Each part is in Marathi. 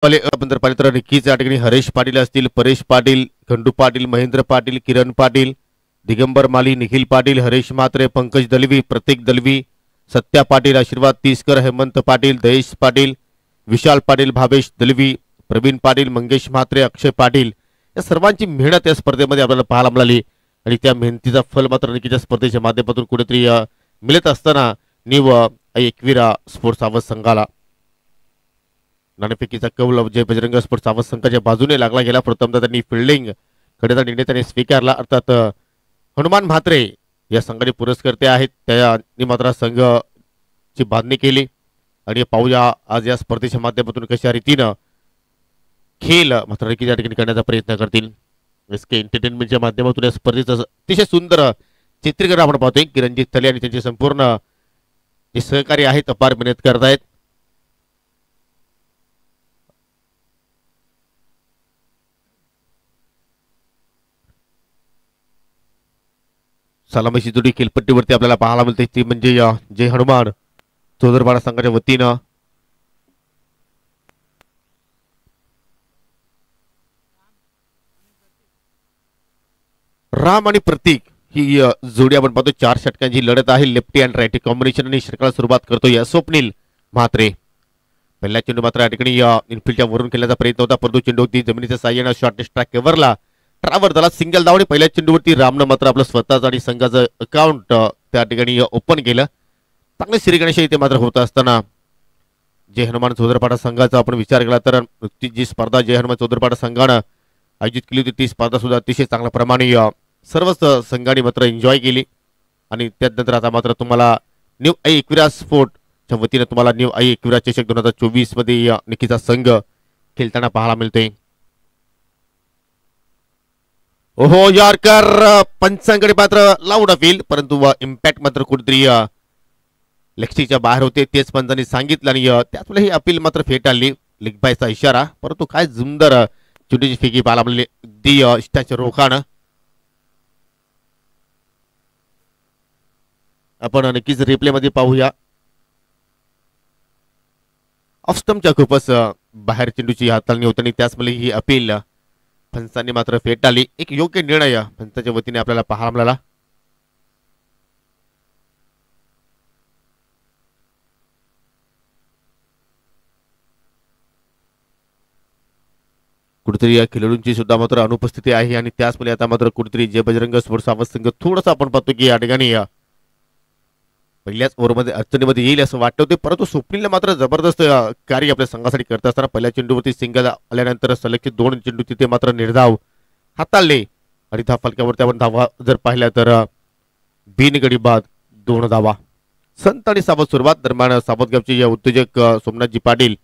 आपण जर पाहिलं तर नक्कीच या ठिकाणी हरेश पाटील असतील, परेश पाटील, खंडू पाटील, महेंद्र पाटील, किरण पाटील, दिगंबर माली, निखिल पाटील, हरेश म्हात्रे, पंकज दलवी, प्रतीक दलवी, सत्या पाटील, आशीर्वाद तीसकर, हेमंत पाटील, दयेश पाटील, विशाल पाटील, भावेश दलवी, प्रवीण पाटील, मंगेश म्हात्रे, अक्षय पाटील या सर्वांची मेहनत या स्पर्धेमध्ये आपल्याला पाहायला मिळाली आणि त्या मेहनतीचा फल मात्र नक्कीच्या स्पर्धेच्या माध्यमातून कुठेतरी मिळत असताना न्यू एकविरा स्पोर्ट्स आवाज संघाला नाणेफेकीचा कौल जय बजरंग स्पोर्ट्स आवाज संघाच्या बाजूने लागला गेला. प्रथमतः त्यांनी फिल्डिंग कडे निर्णय त्यांनी स्वीकारला. अर्थात हनुमान म्हात्रे या संघाचे पुरस्कर्ते आहेत, त्यांनी मात्र संघाची बांधणी केली आणि पाहूया आज या स्पर्धेच्या माध्यमातून कशा रीतीनं खेळ मात्र नक्कीच या ठिकाणी करण्याचा प्रयत्न करतील. एस के एंटरटेनमेंटच्या माध्यमातून या स्पर्धेचं अतिशय सुंदर चित्रीकरण आपण पाहतोय. किरणजित थले आणि त्यांचे संपूर्ण जे सहकारी आहेत अपार मेहनत करतायत. सलामीची जोडी खेळपट्टीवरती आपल्याला पाहायला मिळते ती म्हणजे जय हनुमान चौदरपाडा संघाच्या वतीनं राम आणि प्रतीक ही जोडी आपण पाहतो. 4 षटकांची लढत आहे. लेफ्टी अँड राईटी कॉम्बिनेशन आणि षटकाला सुरुवात करतो स्वप्नील म्हात्रे. पहिला चेंडू मात्र या ठिकाणी इनफिल्डच्या वरून खेळण्याचा प्रयत्न होता, परंतु चेंडू होती जमिनीच्या साह्यानं शॉर्ट स्ट्राईक कव्हरला ट्रावर झाला. सिंगल धावणे पहिल्या चेंडूवरती रामनं मात्र आपलं स्वतःच आणि संघाचं अकाउंट त्या ठिकाणी ओपन केलं. चांगले श्रीगणेश इथे मात्र होत असताना जय हनुमान चौदरपाडा संघाचा आपण विचार केला तर नुकतीच जी स्पर्धा जय हनुमान चौदरपाडा संघानं आयोजित केली होती ती स्पर्धा सुद्धा अतिशय चांगल्या प्रमाणे सर्वच संघांनी मात्र एन्जॉय केली आणि त्यानंतर आता मात्र तुम्हाला न्यू आई एकविरा स्पोर्टच्या वतीनं तुम्हाला न्यू आई एकविरा चषक 2024 मध्ये नक्कीचा संघ खेळताना पाहायला मिळतोय. ओहो यॉर्कर पंचांकडे मात्र लाऊड अपील, परंतु इम्पॅक्ट मात्र कुठेतरी लेगस्टिकच्या बाहेर होते तेच पंचांनी सांगितलं आणि त्याच वेळी ही अपील मात्र फेटाळली. लेग बायचा इशारा, परंतु काय सुंदर चुटीची फेकी पाहायला मिळाली दी स्टॅच रोखानं. आपण नक्कीच रिप्ले मध्ये पाहूया. ऑफ स्टंपच्या खूपच बाहेर चेंडूची हाताळणी होती आणि त्याचमुळे ही अपील पंचांनी मात्र फेटाळली. एक योग्य निर्णय पंचाच्या वतीने आपल्याला पाहायला मिळाला. कुठेतरी या खेळाडूंची सुद्धा मात्र अनुपस्थिती आहे आणि त्याचमुळे आता मात्र कुठेतरी जय बजरंग स्पोर्ट्स आवाज संघ थोडंसं आपण पाहतो की या ठिकाणी पहिल्याच ओव्हरमध्ये अडचणीमध्ये येईल असं वाटत होते, परंतु स्वप्नीलने मात्र जबरदस्त कार्य आपल्या संघासाठी करत असताना पहिल्या चेंडूवरती सिंगल आल्यानंतर सलगचे 2 चेंडू तिथे मात्र निर्धाव हाताळले आणि त्या फलकावरती आपण धावा जर पाहिल्या तर बिनगडी बाद 2 धावा. संत आणि सावध सुरुवात दरम्यान सावधगावचे उद्योजक सोमनाथजी पाटील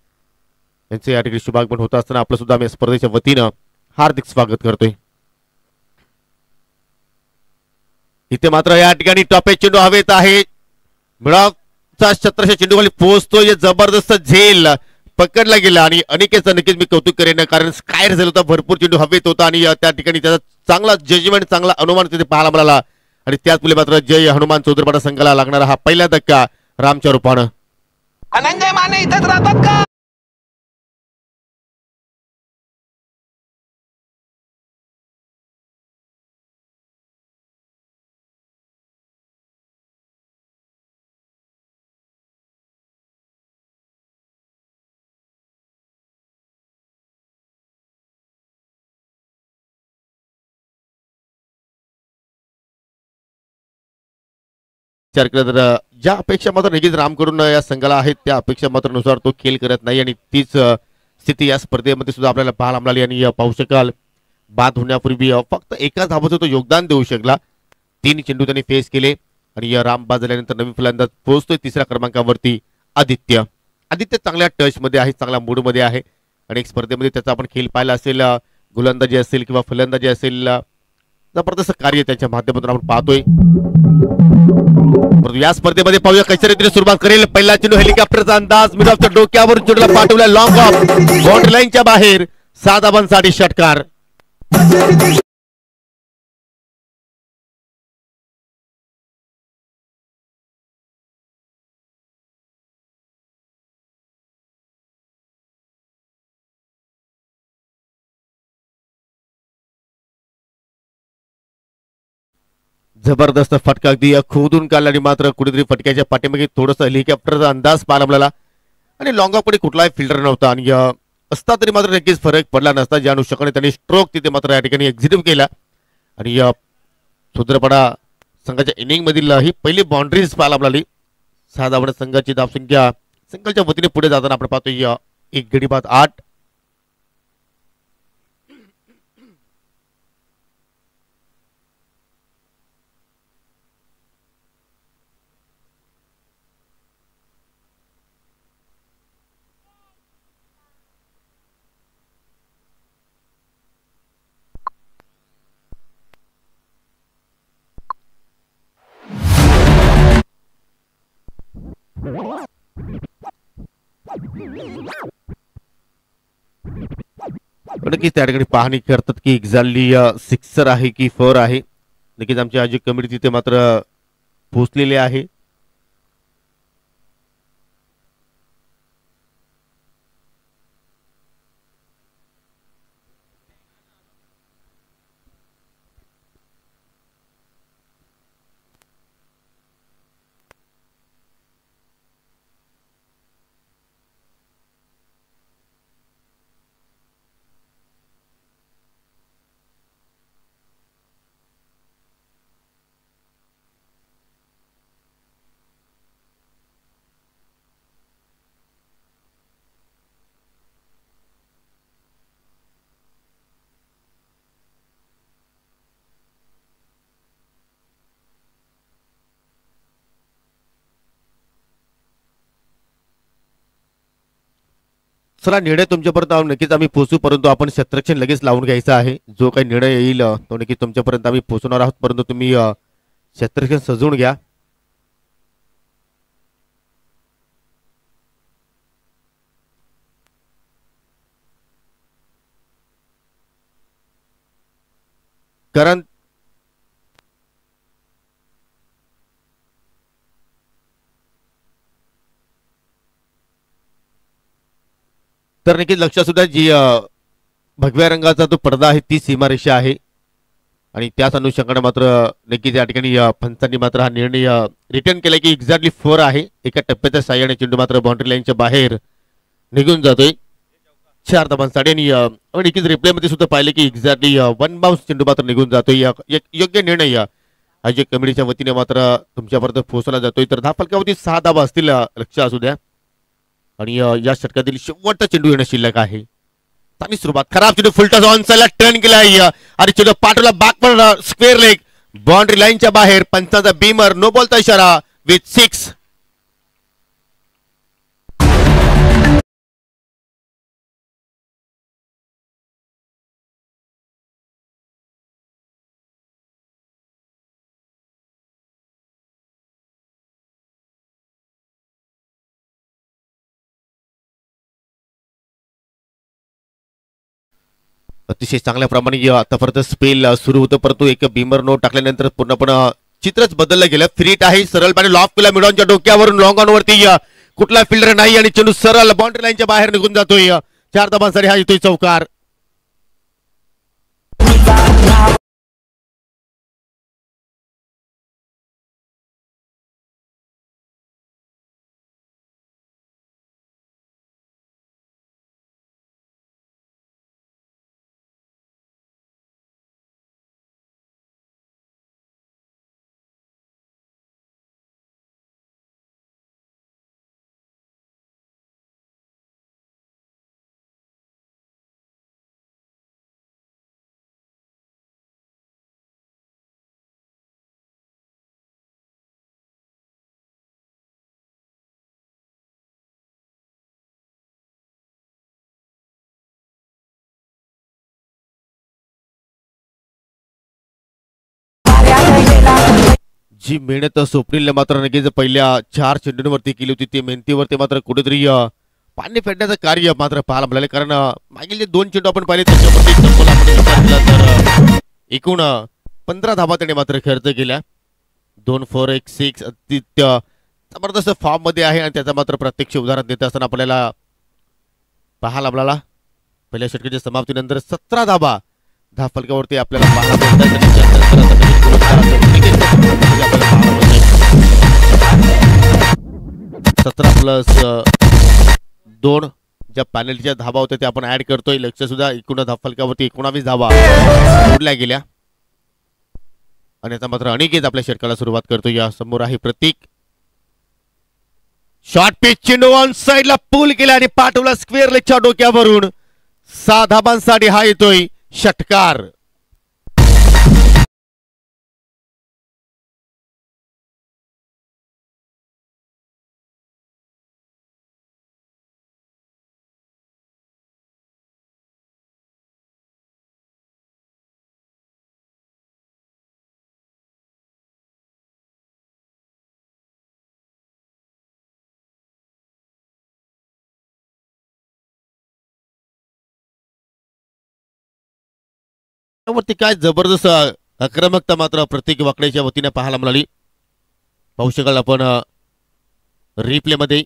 यांचे या ठिकाणी शुभागमन होत असताना आपलं सुद्धा आम्ही स्पर्धेच्या वतीनं हार्दिक स्वागत करतोय. इथे मात्र या ठिकाणी टॉपे चेंडू हवेत आहे. मिळावचा छत्रशा चेंडूखाली पोहोचतोय. जबरदस्त झेल पकडला गेला आणि अनेकेचं नक्कीच मी कौतुक करेन, कारण स्कायर झालं होता, भरपूर चेंडू हवेत होता आणि त्या ठिकाणी त्याचा चांगला जजमेंट चांगला अनुमान तिथे पाहायला मिळाला आणि त्याच पुढे मात्र जय हनुमान चौदरपाडा संघाला लागणारा हा पहिला धक्का रामच्या रूपानं. धनंजय माने इथेच राहतात का? विचार केला तर ज्या अपेक्षा मात्र निघित रामकडून या संघाला आहेत त्या अपेक्षा मात्र नुसार तो खेळ करत नाही आणि तीच स्थिती या स्पर्धेमध्ये सुद्धा आपल्याला पाहायला मिळाली आणि पाहू शकाल बाद होण्यापूर्वी फक्त एकाच धावाचं तो योगदान देऊ शकला. 3 चेंडू त्यांनी फेस केले आणि राम बाद झाल्यानंतर नवीन फलंदाज पोहोचतोय 3ऱ्या क्रमांकावरती आदित्य. आदित्य चांगल्या टच मध्ये आहे, चांगल्या मूड मध्ये आहे आणि एक स्पर्धेमध्ये त्याचा आपण खेळ पाहिला असेल, गोलंदाजी असेल किंवा फलंदाजी असेल, जबरदस्त कार्य त्याच्या माध्यमातून आपण पाहतोय. या स्पर्धेमध्ये पाहूया कशा रीतीने सुरुवात करेल. पहिला चेंडू हेलिकॉप्टरचा अंदाज मिडॉफच्या डोक्यावर चेंडूला पाठवला लॉंग ऑफ बाउंड्री लाईनच्या बाहेर 7 धावांसाठी षटकार. जबरदस्त फटका अगदी खोदून काढला आणि मात्र कुठेतरी फटक्याच्या पाठीमागे थोडंसं हेलिकॉप्टरचा अंदाज पाहायला मिळाला आणि लॉंग ऑफकडे कुठलाही फिल्डर नव्हता आणि असता तरी मात्र नक्कीच फरक पडला नसता. ज्या अनुषंगाने त्यांनी स्ट्रोक तिथे मात्र या ठिकाणी एक्झिक्यूट केला आणि सुद्रपडा संघाच्या इनिंग मधील ही पहिली बाउंड्रीज पाहायला मिळाली. 6 धावांनी संघाची धावसंख्या संघाच्या वतीने पुढे जाताना आपण पाहतोय 1 गडी बाद 8. नक्कीच त्या ठिकाणी पाहणी करतात की एक्झॅक्टली सिक्सर आहे की 4 आहे. नक्कीच आमची आजी कमिटी तिथे मात्र पोहोचलेली आहे. चला निर्णय तुमच्यापर्यंत नक्कीच आम्ही पोहोचू, परंतु आपण क्षेत्ररक्षण लगेच लावून घ्यायचा आहे. जो काही निर्णय येईल तो नक्कीच तुमच्यापर्यंत आम्ही पोहोचणार आहोत, परंतु तुम्ही क्षेत्ररक्षण सजवून घ्या. कारण तर नक्कीच लक्षात सुद्धा जी भगव्या रंगाचा तो पडदा आहे ती सीमारेषा आहे आणि त्याच अनुषंगाने मात्र नक्कीच या ठिकाणी पंचांनी मात्र हा निर्णय रिटर्न केला की एक्झॅक्टली 4 आहे. एका टप्प्याच्या साह्याने चेंडू मात्र बाउंड्री लाईनच्या बाहेर निघून जातोय 4 धावांसाठी आणि नक्कीच रिप्ले मध्ये सुद्धा पाहिले की एक्झॅक्टली 1 बाउन्स चेंडू मात्र निघून जातोय. योग्य निर्णय आयोजक कमिटीच्या वतीने मात्र तुमच्यापर्यंत पोहोचवला जातोय. तर धावफलकावरती 6 धावा असतील लक्ष असू द्या आणि या षटकातील शेवटचा चेंडू येणं शिल्लक आहे. चांगली सुरुवात, खराब चेंडू फुलटॉस ऑन साइडला टर्न केला आणि चेंडू पाठवला बॅक पण स्क्वेअर लेग बाउंड्री लाईनच्या बाहेर. पंचाचा बीमर नो बॉलचा इशारा विथ 6. अतिशय चांगल्या प्रमाणे आतापर्यंत स्पेल सुरू होतं, परंतु एक बीमर नो टाकल्यानंतर पूर्णपणे चित्रच बदललं गेलं. फ्रीट आहे, सरळपणे लॉफ केला मिडॉनच्या डोक्यावरून लॉंग ऑन वरती कुठला फिल्डर नाही आणि चेंडू सरळ बाउंड्री लाईनच्या बाहेर निघून जातोय. 4 धावांसाठी हा येतोय चौकार. जी मेहनत स्वप्नीलने मात्र नक्कीच पहिल्या 4 चेंडूंवरती केली होती ती मेहनतीवरती मात्र कुठेतरी पाणी फेडण्याचं कार्य मात्र पाहायला मिळाले. कारण मागील जे 2 चेंडू आपण पाहिले त्याच्यावरती तर एकूण 15 धावा त्याने मात्र खर्च केल्या. 2 4 1 6 अतिशय जबरदस्त फॉर्म मध्ये आहे आणि त्याचा मात्र प्रत्यक्ष उदाहरण देत असताना आपल्याला पाहायला मिळाला. पहिल्या षटकाच्या समाप्तीनंतर 17 धावा धावफलकावरती आपल्याला पाहायला मिळतात. 17+2 ज्या पॅनल्टीच्या धावा होत्या ते आपण ऍड करतोय. लक्ष सुद्धा एकूण धावफलकावरती 19 धावा जोडल्या गेल्या आणि आता मात्र अनिकेत आपल्या षटकाला सुरुवात करतो. या समोर आहे प्रतीक. शॉर्ट पिच चेंडू ऑन साइडला पूल केला आणि पाठवला स्क्वेअर लेगच्या डोक्यावरून. 6 धाबांसाठी हा येतोय षटकार. वरती काय जबरदस्त आक्रमकता मात्र प्रत्येक वाकड्याच्या वतीने पाहायला मिळाली. पाहू शकाल आपण रिप्ले मध्ये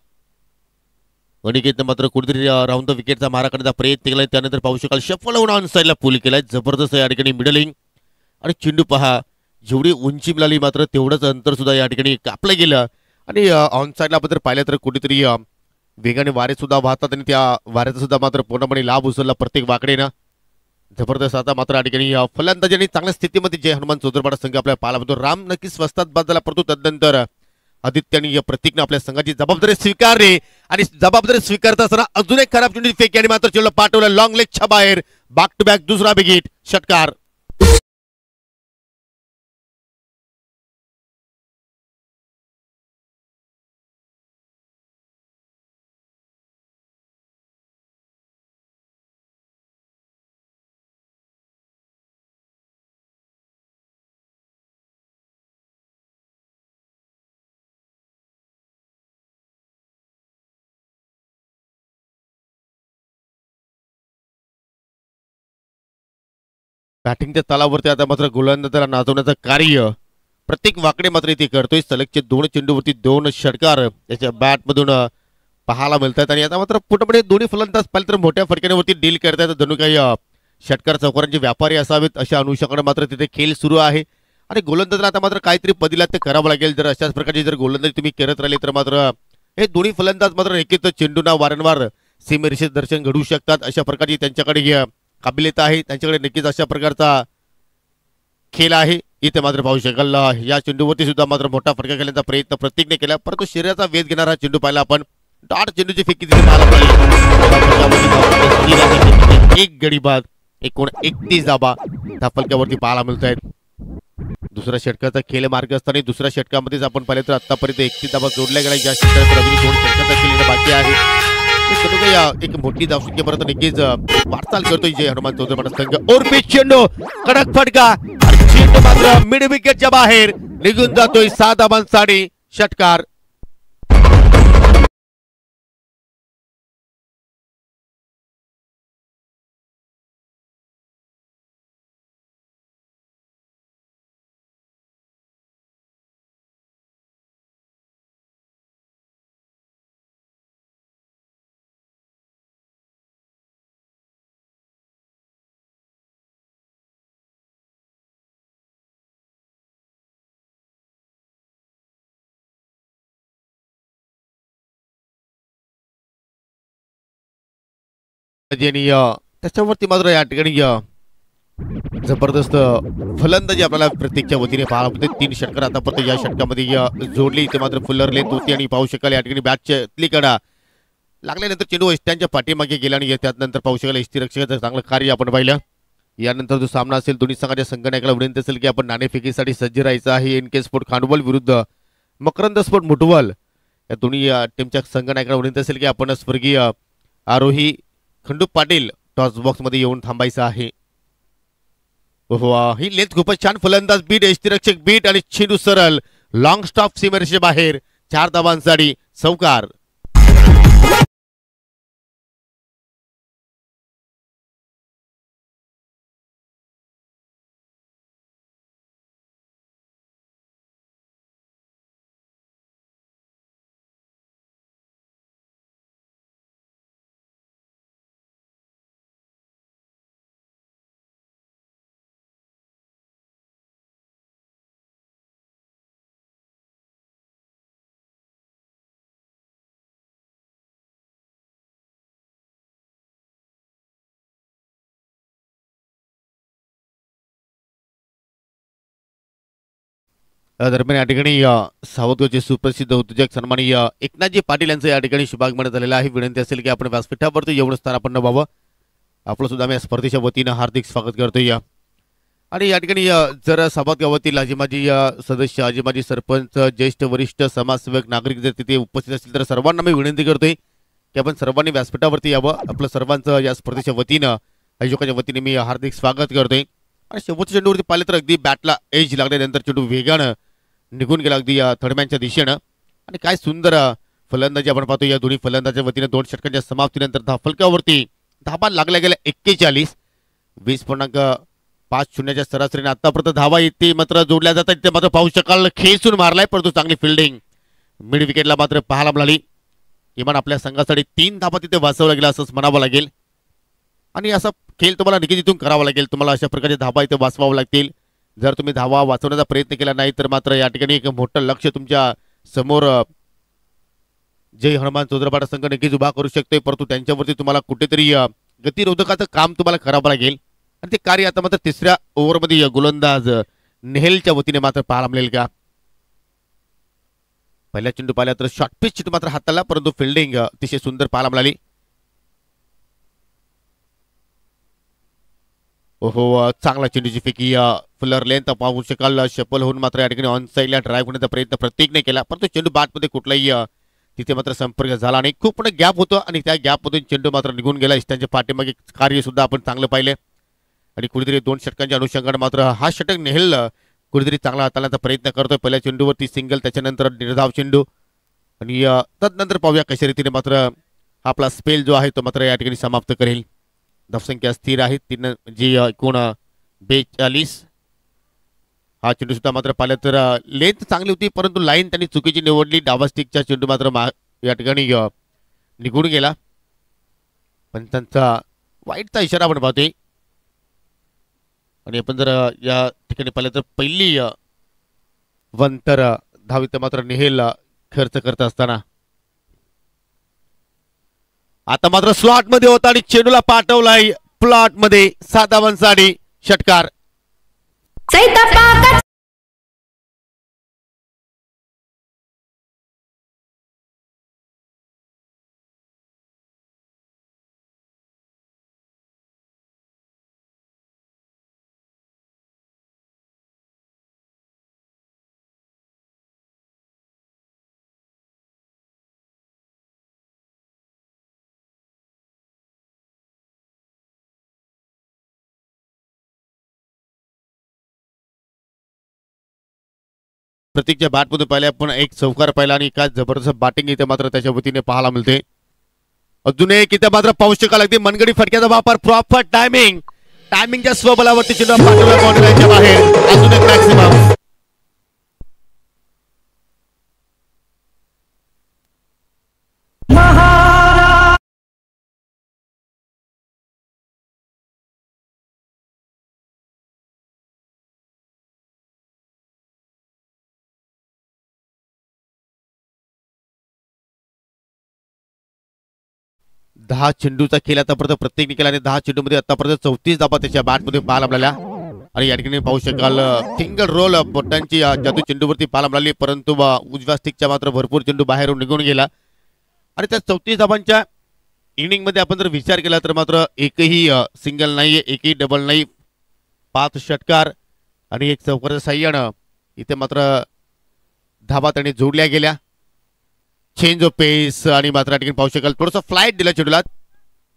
अनिकेतनं मात्र कुठेतरी राऊंड द विकेटचा मारा करण्याचा प्रयत्न केलाय. त्यानंतर पाहू शकाल शफल होऊन ऑन साइडला पूल केलाय. जबरदस्त या ठिकाणी मिडलिंग आणि चेंडू पहा जेवढी उंची मिळाली मात्र तेवढंच अंतर सुद्धा या ठिकाणी कापलं गेलं आणि ऑन साइडला आपण जर पाहिलं तर कुठेतरी वेगाने वारे सुद्धा वाहतात आणि त्या वाऱ्याचा सुद्धा मात्र पूर्णपणे लाभ उचलला प्रत्येक वाकडेनं. जबरदस्त आता मात्र या ठिकाणी फलंदाजांनी चांगल्या स्थितीमध्ये जय हनुमान चौधरपाडा संघ आपल्याला पाहायला मिळतो. राम नक्कीच स्वस्तात बाद झाला परंतु तदनंतर आदित्याने या प्रतीकनं आपल्या संघाची जबाबदारी स्वीकारली आणि जबाबदारी स्वीकारता असताना अजून एक खराब चेंडू फेकी आणि मात्र चेंडू पाठवलं लॉंग लेगच्या बाहेर. बॅक टू बॅक दुसरा बिग षटकार. बॅटिंगच्या तलावरती आता मात्र गोलंदाजाला नाचवण्याचं कार्य प्रत्येक वाकडे मात्र इथे करतोय. सलगचे 2 चेंडूवरती 2 षटकार त्याच्या बॅट मधून पाहायला मिळतात आणि आता मात्र पुढे दोन्ही फलंदाज पाहिलं तर मोठ्या फटक्यावरती डील करतात. जणू काही षटकार चौकारांचे व्यापारी असावेत अशा अनुषंगाने मात्र तिथे खेळ सुरू आहे आणि गोलंदाजाला आता मात्र काहीतरी पदिला ते करावं लागेल. जर अशाच प्रकारची जर गोलंदाजी तुम्ही करत राहिले तर मात्र हे दोन्ही फलंदाज मात्र एकेत चेंडूना वारंवार सीमेरेषेत दर्शन घडवू शकतात. अशा प्रकारची त्यांच्याकडे काबिलियत आहे. त्यांच्याकडे नक्कीच अशा प्रकारचा खेळ आहे. इथे मात्र पाहू शकाल या चेंडूवरती सुद्धा मात्र मोठा फटका खेळण्याचा प्रयत्न प्रत्येकने केला परंतु शरीराचा वेध घेणारा चेंडू पाहिला आपण. डॉट चेंडूची फेकी तिथे एक गडी बाद 31 धाबा त्या फलक्यावरती पाहायला मिळत आहेत. दुसऱ्या षटकाचा खेळ मार्ग असताना दुसऱ्या षटकामध्येच आपण पाहिलं तर आतापर्यंत 31 धाबा जोडल्या गेल्या. ज्या षटकात अजून 2 षटकाचा खेळ बाकी आहे. एक मोठी धावसंख्येपर्यंत नक्कीच वाटचाल करतोय जय हनुमान चौधरपाडा संघ. और पिच चेंडू कडक फटका चेंडू मात्र मिड विकेटच्या बाहेर निघून जातोय. 6 धाबांसाठी षटकार. त्याच्यावरती मात्र या ठिकाणी जबरदस्त फलंदाजी आपल्याला प्रत्येकच्या वतीने पाहायला मिळते. 3 षटकार आतापर्यंत या षटकामध्ये जोडली. इथे मात्र फुलर लेंथ होती आणि पाहू शकाल या ठिकाणी बॅटच्या कडा लागल्यानंतर चेंडू एस्ट्यांच्या पाठीमागे गेला आणि त्यानंतर पाहू शकाल यष्टीरक्षकाचं चांगलं कार्य आपण पाहिलं. यानंतर जो सामना असेल दोन्ही संघाच्या संघनायकाला विनंती असेल की आपण नाणेफेकीसाठी सज्ज राहायचं आहे. एनके स्पोर्ट खांडवल विरुद्ध मकरंद स्पोर्ट मुटवल या दोन्ही टीमच्या संघनायकाला विनंती असेल की आपण स्वर्गीय आरोही खंडू पाटील टॉस बॉक्स मध्ये येऊन थांबायचं आहे. ही लेंथ खूपच छान. फलंदाज बीट यष्टीरक्षक बीट आणि चेंडू सरळ लॉंग स्टॉप सीमेरेषे बाहेर. 4 धाबांसाठी चौकार. दरम्यान या ठिकाणी सावधचे सुप्रसिद्ध उद्योजक सन्माननीय एकनाथजी पाटील यांचं या ठिकाणी शुभागमन झालेलं आहे. विनंती असेल की आपण व्यासपीठावरती येऊन स्थान आपण नभावं. आपलं सुद्धा आम्ही या स्पर्धेच्या वतीनं हार्दिक स्वागत करतोय. आणि या ठिकाणी जर सभात गावातील आजी माजी सदस्य, आजी माजी सरपंच, ज्येष्ठ वरिष्ठ समाजसेवक, नागरिक जर तिथे उपस्थित असतील तर सर्वांना मी विनंती करतोय की आपण सर्वांनी व्यासपीठावरती यावं. आपलं सर्वांचं या स्पर्धेच्या वतीनं, आयोजकाच्या वतीने मी हार्दिक स्वागत करतोय. आणि शेवटच्या चेंडूवरती पाहिलं तर अगदी बॅटला एज लागल्यानंतर चेंडू वेगानं निघून गेला अगदी थर्डमॅनच्या दिशेनं. आणि काय सुंदर फलंदाजी आपण पाहतो. या दोन्ही फलंदाजाच्या वतीने 2 षटकांच्या समाप्तीनंतर धाफलकावरती धाबा लागल्या गेल्या 41, 20.50 सरासरीने आतापर्यंत धावा येते मात्र जोडल्या जातात. ते मात्र पाहू शकाल खेचून मारलाय, परंतु चांगली फिल्डिंग मिड विकेटला मात्र पाहायला मिळाली. किमान आपल्या संघासाठी 3 धाबा तिथे वाचवला गेला असंच म्हणावं लागेल. आणि असा खेळ तुम्हाला निगेटिव्हतून करावा लागेल. तुम्हाला अशा प्रकारचे धाबा इथे वाचवावं लागतील. जर तुम्ही धावा वाचवण्याचा प्रयत्न केला नाही तर मात्र या ठिकाणी एक मोठं लक्ष तुमच्या समोर जय हनुमान चौधरपाडा संघ नक्कीच उभा करू शकतोय. परंतु त्यांच्यावरती तुम्हाला कुठेतरी गतिरोधकाचं काम तुम्हाला करावं लागेल. आणि ते कार्य आता मात्र तिसऱ्या ओव्हरमध्ये गोलंदाज नेहलच्या वतीने मात्र पाहायला मिळेल का. पहिल्या चेंडू पाहिला तर शॉर्ट पिच मात्र हाताला, परंतु फिल्डिंग अतिशय सुंदर पाहायला मिळाली. ओहो, चांगला चेंडूची फेकी फुलर लेंथ पाहू शकाल. शफल होऊन मात्र या ठिकाणी ऑन साईडला ड्राईव्ह होण्याचा प्रयत्न प्रत्येकने केला, परंतु चेंडू बॅटमध्ये कुठलाही तिथे मात्र संपर्क झाला नाही. खूप मोठा गॅप होतो आणि त्या गॅपमधून चेंडू मात्र निघून गेला. इष्टांच्या पाठीमागे कार्य सुद्धा आपण चांगलं पाहिले. आणि कुठेतरी 2 षटकांच्या अनुषंगाने मात्र हा षटक नेहल कुठेतरी चांगला हाताळण्याचा प्रयत्न करतोय. पहिल्या चेंडूवरती सिंगल, त्याच्यानंतर निर्धाव चेंडू. आणि तदनंतर पाहूया कशा रीतीने मात्र आपला स्पेल जो आहे तो मात्र या ठिकाणी समाप्त करेल. धावसंख्या स्थिर आहे 3 जी एकूण 42. हा चेंडू सुद्धा मात्र पाहिलं तर लेंथ चांगली होती, परंतु लाईन त्यांनी चुकीची निवडली. डावा स्टिकचा चेंडू मात्र या ठिकाणी निघून गेला. पण त्यांचा वाईटचा इशारा आपण पाहतोय. आणि आपण जर या ठिकाणी पाहिलं तर पहिली वंतर धावित मात्र नेहल खर्च करत असताना आता मात्र स्लॉट मध्ये होता आणि चेंडूला पाठवलाय प्लॉट मध्ये 7 धावांसाठी षटकार. प्रतीकच्या बॅटमध्ये पाहिले आपण एक चौकार पाहिला आणि काय जबरदस्त बॅटिंग इथे मात्र त्याच्या वतीने पाहायला मिळते. अजून एक इथे मात्र पाहू शकाल अगदी मनगडी फटक्याचा वापर, प्रॉपर टायमिंगच्या स्वबलावरती चेंडू पाठवला बाउंड्रीच्या बाहेर. अजून एक मॅक्सिमम. दहा चेंडूचा खेळ आतापर्यंत प्रत्येक केला आणि 10 चेंडूमध्ये आतापर्यंत 34 धाबा त्याच्या बॅटमध्ये पाहायला मिळाल्या. आणि या ठिकाणी पाहू शकाल सिंगल रोल बोटांची जादू चेंडूवरती पाहायला मिळाली, परंतु उजव्या स्टिकच्या मात्र भरपूर चेंडू बाहेरून निघून गेला. आणि त्या 34 धाबांच्या इनिंग मध्ये आपण जर विचार केला तर मात्र एकही सिंगल नाहीये, एकही डबल नाही. 5 षटकार आणि एक चौकारचं साह्यानं इथे मात्र धाबा त्यांनी जोडल्या गेल्या. चेंज ऑफ पेस आणि मात्र ठिकाणी पाहू शकाल थोडंसं फ्लाईट दिला चेंडूला.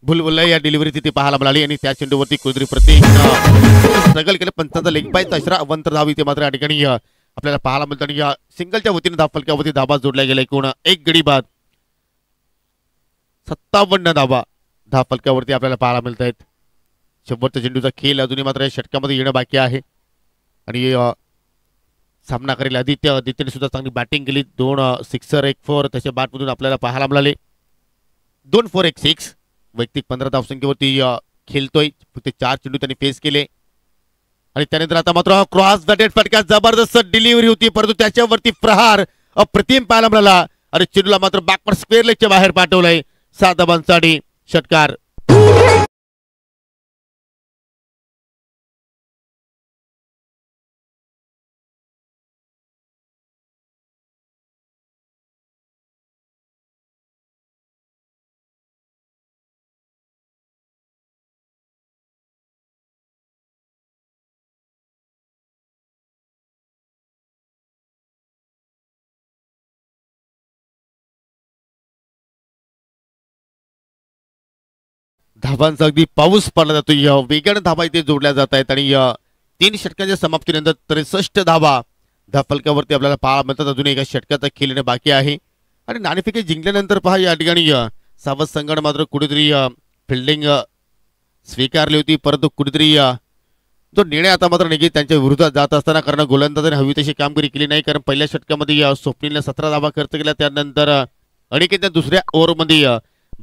भुलभुल या डिलिव्हरी तिथे पाहायला मिळाली आणि त्या चेंडूवरती कुठेतरी प्रत्येक स्ट्रगल केलं, पण त्यांचा लेग बाय तिसरा अवंतर धाव इथे मात्र या ठिकाणी आपल्याला पाहायला मिळतं. आणि या सिंगलच्या वतीने धाव फलकावरती धाबा जोडल्या गेल्या. एकूण 1 गडी बाद 57 धाबा धाव फलकावरती आपल्याला पाहायला मिळत आहेत. शेवटचा चेंडूचा खेळ अजूनही मात्र या षटकामध्ये येणं बाकी आहे. आणि सामना करेल आदित्यने सुद्धा चांगली बॅटिंग केली. 2 सिक्सर 1 4 त्याच्या बॅटमधून आपल्याला पाहायला मिळाले. 2 4 1 6 वैयक्तिक 15 धावसंख्येवरती खेळतोय. फक्त 4 चेंडू त्यांनी फेस केले. आणि त्यानंतर आता मात्र क्रॉस बॅटेड फटका जबरदस्त डिलिव्हरी होती, परंतु त्याच्यावरती प्रहार अप्रतिम पाहायला मिळाला. आणि चेंडूला मात्र बॅकवर्ड स्क्वेअर लेगच्या बाहेर पाठवलंय. 7 धावांसाठी षटकार. धाबांचा अगदी पाऊस पडला जातो. वेगाने धाबा इथे जोडल्या जात आहेत आणि 3 षटकांच्या समाप्तीनंतर 63 धाबा धाफलकावरती आपल्याला पाहायला मिळतात. अजून एका षटकाचा खेळणे बाकी आहे आणि नाणेफेक जिंकल्यानंतर पहा या ठिकाणी सावध संघाने मात्र कुठेतरी फिल्डिंग स्वीकारली होती, परंतु कुठेतरी जो निर्णय आता मात्र निघेल त्यांच्या विरोधात जात असताना, कारण गोलंदाजाने हवी तशी कामगिरी केली नाही. कारण पहिल्या षटकामध्ये स्वप्नीलने 17 धाबा खर्च केल्या, त्यानंतर अनिकेतने दुसऱ्या ओव्हरमध्ये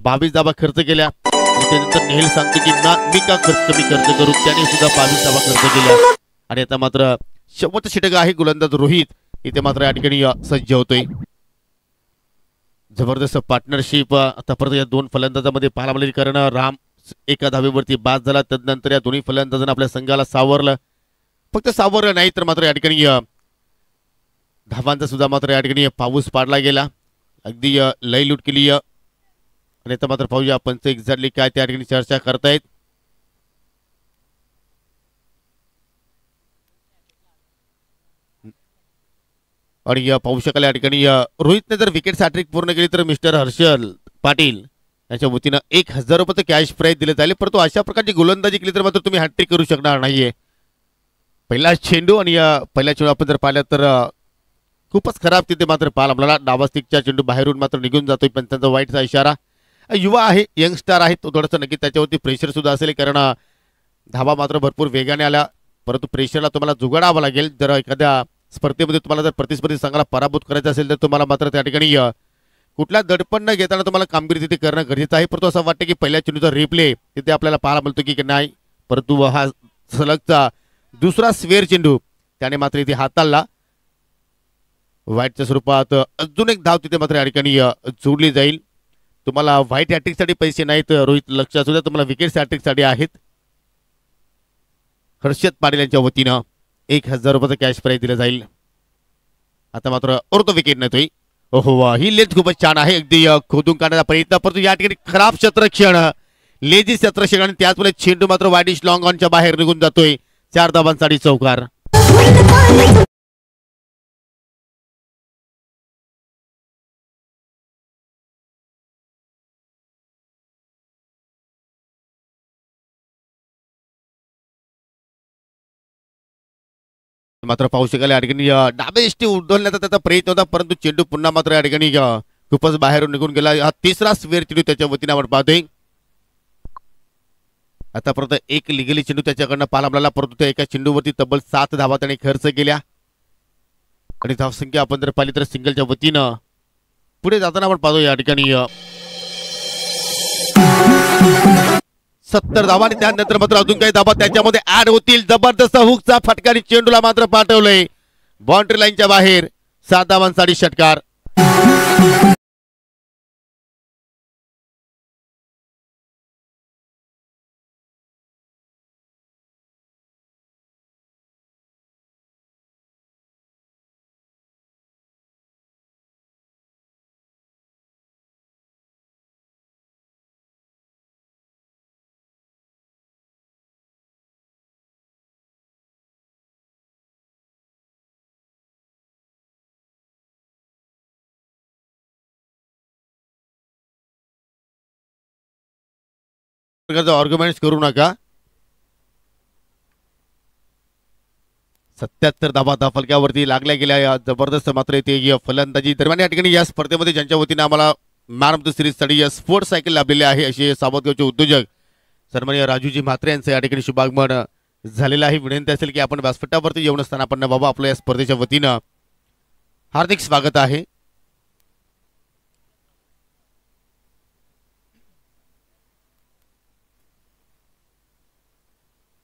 22 धाबा खर्च केल्या. त्यानंतर नेहल सांगतो की मी का कमी खर्च करू, त्याने सुद्धा 22 धाबा खर्च केल्या. आणि आता मात्र शेवटचं षटक आहे, गोलंदाज रोहित इथे मात्र या ठिकाणी सज्ज होतोय. जबरदस्त पार्टनरशिप आता परत या दोन फलंदाजामध्ये पाहायला मिळेल, कारण राम एका धावेवरती बाद झाला. त्यानंतर या दोन्ही फलंदाजांना आपल्या संघाला सावरलं. फक्त सावरलं नाही तर मात्र या ठिकाणी धावांचा सुद्धा मात्र या ठिकाणी पाऊस पाडला गेला, अगदी लय लूट केली. आणि आता मात्र पाहूया पंच एक्झॅक्टली काय त्या ठिकाणी चर्चा करतायत. आणि पाहू शकाल या ठिकाणी रोहितने जर विकेट हॅट्रिक पूर्ण केली तर मिस्टर हर्षल पाटील यांच्या वतीनं 1000 रुपये कॅश प्राईज दिले जाईल. परंतु अशा प्रकारची गोलंदाजी केली तर मात्र तुम्ही हॅट्रिक करू शकणार नाहीये. पहिला चेंडू आणि पहिल्या चेंडू आपण जर पाहिलं तर खूपच खराब तिथे मात्र पाहायला आपल्याला डावास्टिकच्या चेंडू बाहेरून मात्र निघून जातोय. पंचांचा वाईटचा इशारा. युवा आहे, यंगस्टार आहे, तो थोडासा नक्की त्याच्यावरती प्रेशर सुद्धा असेल, कारण धावा मात्र भरपूर वेगाने आल्या. परंतु प्रेशरला तुम्हाला जुगाडावं लागेल. जर एखाद्या स्पर्धेमध्ये तुम्हाला जर प्रतिस्पर्धी संघाला पराभूत करायचं असेल तर तुम्हाला मात्र त्या ठिकाणी कुठला दडपण न घेताना तुम्हाला कामगिरी तिथे करणं गरजेचं आहे. परंतु असं वाटतं की पहिल्या चेंडूचा रिप्ले तिथे आपल्याला पाहायला मिळतो की नाही, परंतु हा सलगचा दुसरा स्वेअर चेंडू त्याने मात्र इथे हाताळला. व्हाईटच्या स्वरूपात अजून एक धाव तिथे मात्र या ठिकाणी जोडली जाईल. तुम्हाला व्हाईट हॅट्रिकसाठी पैसे नाहीत रोहित, लक्षात सुद्धा तुम्हाला विकेट हॅट्रिकसाठी आहेत. हर्षद पाटील यांच्या वतीनं 1000 रुपये कॅश प्राईज दिलं जाईल. आता मात्र अर्ध विकेट नेतोय. ओहो, ही लेज खूपच छान आहे, अगदी खोदून काढण्याचा प्रयत्न, परंतु या ठिकाणी खराब क्षेत्रक्षण, लेजी क्षेत्रक्षण आणि त्याचमुळे चेंडू मात्र वाईडिश लॉंग ऑनच्या बाहेर निघून जातोय. 4 धावांसाठी चौकार. मात्र पाहू शकाल या ठिकाणी डाबे इष्टी उडवण्याचा त्याचा प्रयत्न होता, परंतु चेंडू पुन्हा मात्र या ठिकाणी खूपच बाहेरून निघून गेला. हा तिसरा स्वेअर चेंडू त्याच्या वतीने आपण पाहतोय. आतापर्यंत एक लिगली चेंडू त्याच्याकडनं पाहायला मिळाला, परंतु त्या एका चेंडूवरती तब्बल 7 धावा त्याने खर्च केल्या. आणि धावसंख्या आपण जर पाहिली तर सिंगलच्या वतीनं पुढे जाताना आपण पाहतो या ठिकाणी 70 धावा आणि त्यानंतर मात्र अजून काही धावा त्याच्यामध्ये ऍड होतील. जबरदस्त हुकचा फटका आणि चेंडूला मात्र पाठवलंय बाउंड्री लाईनच्या बाहेर. 7 धावांसाठी षटकार. आर्ग्युमेंट्स करू नका. 77 धावा फलक्यावरती लागल्या गेल्या. जबरदस्त मात्र इथे फलंदाजी दरम्यान या ठिकाणी या स्पर्धेमध्ये ज्यांच्या वतीने आम्हाला मॅन ऑफ द सिरीज साठी स्पोर्ट्स सायकल लाभलेले आहे असे सावधगावचे उद्योजक सन्माननीय राजूजी म्हात्रे यांचं या ठिकाणी शुभागमन झालेलं आहे. विनंती असेल की आपण व्यासपीठावरती येऊन असताना आपण बाबा आपल्या या स्पर्धेच्या वतीनं हार्दिक स्वागत आहे.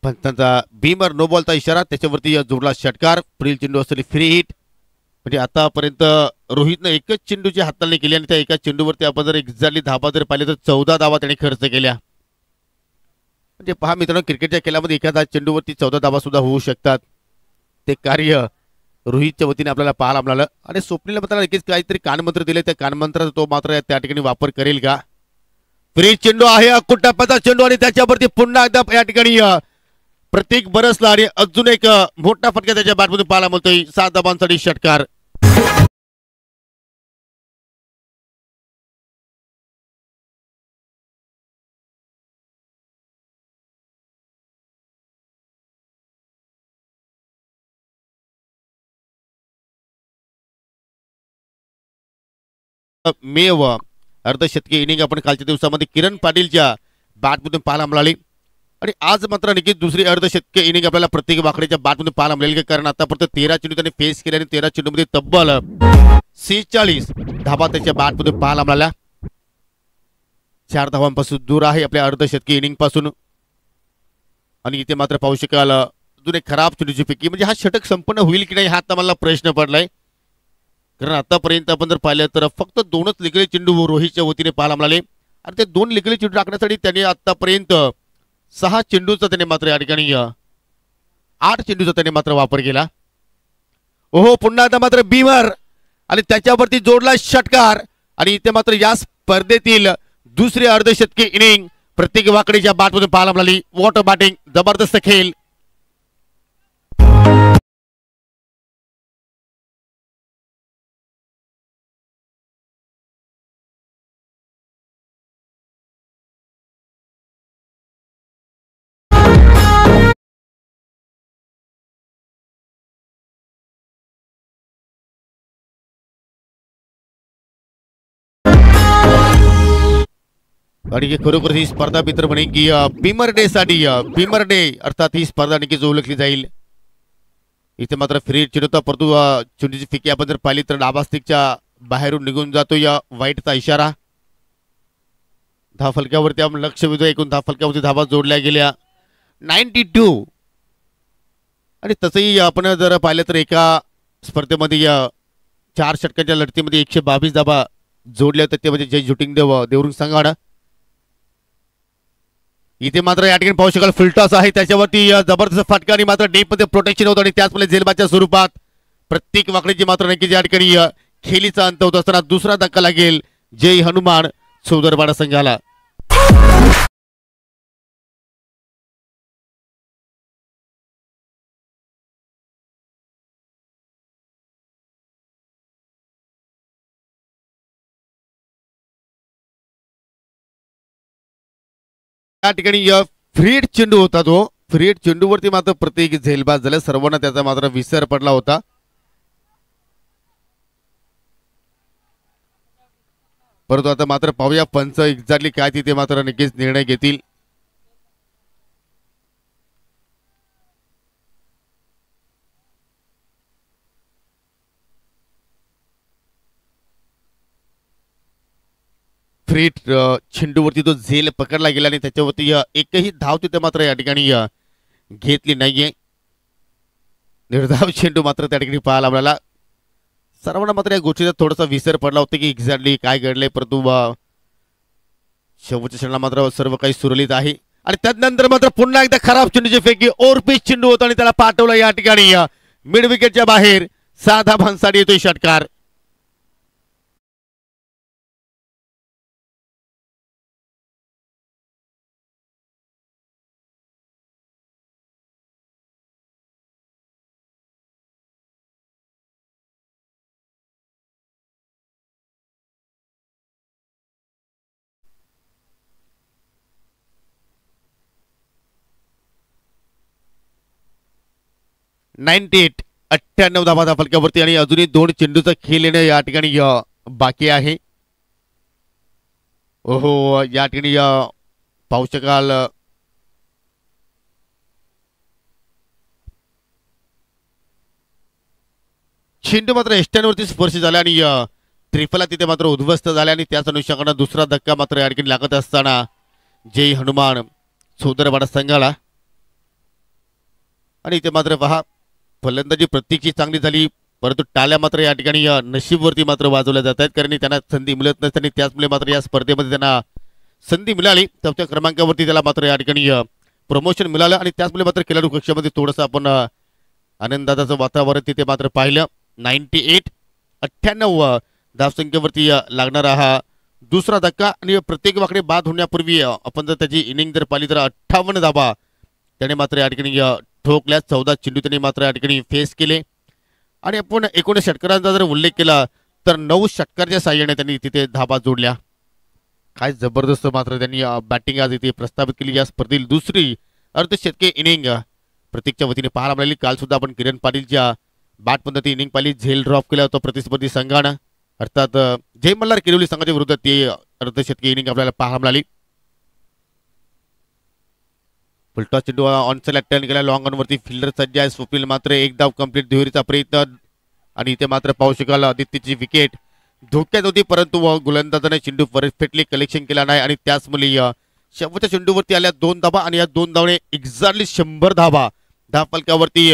पंचांचा बीमर नो बॉलचा इशारा, त्याच्यावरती जोडला षटकार. पुढील चेंडू असलेली फ्री हिट. म्हणजे आतापर्यंत रोहितनं एकच चेंडूची हाताळणी केली आणि त्या एका चेंडूवरती आपण जर एक्झॅक्टली धावा जर पाहिले तर 14 धावा त्याने खर्च केल्या. म्हणजे पहा मित्रांनो, क्रिकेटच्या खेळामध्ये एखादा चेंडूवरती 14 धावा सुद्धा होऊ शकतात. ते कार्य रोहितच्या वतीने आपल्याला पाहायला मिळालं. आणि स्वप्नील मात्र नक्कीच काहीतरी कानमंत्र दिले, त्या कानमंत्राचा तो मात्र त्या ठिकाणी वापर करेल का. फ्री चेंडू आहे, अकुटप्पाचा चेंडू आणि त्याच्यावरती पुन्हा एकदा या ठिकाणी प्रतीक बरसला आणि अजून एक मोठा फटका त्याच्या बॅटमधून पाहायला मिळतोय. 7 धावांसाठी षटकार. मेव अर्धशतकी इनिंग आपण कालच्या दिवसामध्ये किरण पाटीलच्या बॅटमधून पाहायला मिळाली आणि आज मात्र नक्कीच दुसरी अर्धशतकी इनिंग आपल्याला प्रत्येक वाकडेच्या बॅटमधून पाहायला मिळेल कारण आतापर्यंत 13 चेंडू त्याने फेस केले आणि 13 चेंडूमध्ये तब्बल 46 धाबा त्याच्या बॅटमधून पाहायला मिळाल्या. 4 धावांपासून दूर आहे आपल्या अर्धशतकी इनिंग पासून. आणि इथे मात्र पाहू शकाल अजून एक खराब चेंडूची फेकी म्हणजे हा षटक संपन्न होईल की नाही हा आता मला प्रश्न पडलाय कारण आतापर्यंत आपण जर पाहिलं तर फक्त 2च लिगले चेंडू रोहितच्या वतीने पाहायला मिळाले आणि ते 2 लिगले चेंडू टाकण्यासाठी त्याने आतापर्यंत 6 चेंडूचा त्याने मात्र या ठिकाणी 8 चेंडूचा त्याने मात्र वापर केला. ओहो पुन्हा आता मात्र बीमर आणि त्याच्यावरती जोडला षटकार आणि इथे मात्र या स्पर्धेतील दुसरी अर्धशतकी इनिंग प्रत्येक वाकडीच्या बॅटमधून पाहायला मिळाली. वॉटर बॅटिंग जबरदस्त खेळ. आणि ही खरोखर ही स्पर्धा मित्र म्हणे की बीमर डे साठी बीमर डे अर्थात ही स्पर्धा नक्कीच ओळखली जाईल. इथे मात्र फ्री चेंडूचा परंतु चेंडूची फिकी आपण जर पाहिली तर डाबास्टिकच्या बाहेरून निघून जातो या वाईटचा इशारा. धावफलक्यावरती आपण लक्ष वेधू. एकूण धावफलक्यावरती धाबा जोडल्या गेल्या 92 आणि तसंही आपण जर पाहिलं तर एका स्पर्धेमध्ये 4 षटकांच्या लढतीमध्ये 122 धाबा जोडल्या होत्या ते म्हणजे जय जुटिंग देवरुंग संघानं. इथे मात्र या ठिकाणी पाहू शकाल फुलटॉस आहे त्याच्यावरती जबरदस्त फटका आणि मात्र डीप मध्ये प्रोटेक्शन होतं आणि त्याचमुळे झेलबाच्या स्वरूपात प्रत्येक वाकडीची मात्र नक्कीच या ठिकाणी खेळीचा अंत होत असताना दुसरा धक्का लागेल जय हनुमान चौदरवाडा संघाला. या ठिकाणी फ्रीड चेंडू होता तो. फ्रीड चेंडूवरती मात्र प्रत्येक झेलबाज झालं. सर्वांना त्याचा मात्र विसर पडला होता. परंतु आता मात्र पाहूया पंच एक्झॅक्टली काय तिथे मात्र नक्कीच निर्णय घेतील. फ्रीड चेंडूवरती तो झेल पकडला गेला आणि त्याच्यावरती एकही धाव तिथे मात्र या ठिकाणी घेतली नाहीये. निर्धाव चेंडू मात्र त्या ठिकाणी पाहायला मिळाला. सर्वांना मात्र या गोष्टीचा थोडासा विसर पडला होता की एक्झॅक्टली काय घडलंय परंतु शेवटच्या क्षणाला मात्र सर्व काही सुरळीत आहे. आणि त्यानंतर मात्र पुन्हा एकदा खराब चेंडूची फेकी ओरपीस चेंडू होता आणि त्याला पाठवला या ठिकाणी मिड विकेटच्या बाहेर. 6 धावांसाठी येतोय षटकार. नाईन्टी 98 धावा फलकावरती आणि अजूनही 2 चेंडूचा खेळ येणं या ठिकाणी बाकी आहे. ओहो या ठिकाणी पाहू शकाल चेंडू मात्र एस्टॅनवरती स्पर्श झाला आणि त्रिफला तिथे मात्र उद्ध्वस्त झाला आणि त्याच अनुषंगाने दुसरा धक्का मात्र या ठिकाणी लागत असताना जय हनुमान चौदरवाडा संघाला. आणि इथे मात्र पहा फलंदाजी प्रत्येकची चांगली झाली परंतु टाळ्या मात्र या ठिकाणी नशीबवरती मात्र वाजवल्या जात आहेत कारण त्यांना संधी मिळत नसताना त्याचमुळे मात्र या स्पर्धेमध्ये त्यांना संधी मिळाली. 4थ्या क्रमांकावरती त्याला मात्र या ठिकाणी प्रमोशन मिळालं आणि त्याचमुळे मात्र खेळाडू कक्षामध्ये थोडंसं आपण आनंदाचं वातावरण तिथे मात्र पाहिलं. 98 धावसंख्येवरती लागणारा हा दुसरा धक्का आणि प्रत्येक वाकडे बाद होण्यापूर्वी आपण जर त्याची इनिंग जर पाहिली तर 58 धावा त्याने मात्र या ठिकाणी ठोकल्या. 14 चेंडू त्यांनी मात्र या ठिकाणी फेस केले आणि आपण 19 षटकारांचा जर उल्लेख केला तर 9 षटकाराच्या साह्याने त्यांनी तिथे धाबा जोडल्या. काय जबरदस्त मात्र त्यांनी बॅटिंग आज इथे प्रस्थापित केली. या स्पर्धेतील दुसरी अर्धशतकी इनिंग प्रत्येकच्या वतीने पाहायला मिळाली. काल सुद्धा आपण किरण पाटीलच्या बॅट पद्धती इनिंग पाहिली. झेल ड्रॉप केला होता प्रतिस्पर्धी संघानं अर्थात जय मल्हार किरवली संघाच्या विरुद्ध ती अर्धशतकी इनिंग आपल्याला पाहायला मिळाली. फुलटॉस चेंडू ऑन साइड टर्न केला, लॉंग ऑन वरती फिल्डर सज्ज आहे. स्वप्नील मात्र एक धाव कंप्लीट, दुहेरीचा प्रयत्न आणि इथे मात्र पाहू शकाल आदित्यची विकेट धोक्यात होती, परंतु गोलंदाजाने चेंडू परफेक्टली कलेक्शन केला नाही आणि त्याच मुली शेवटच्या चेंडूवरती आल्या 2 धाबा आणि या 2 धावने एक्झॅक्टली 100 धाबा धावफलकावरती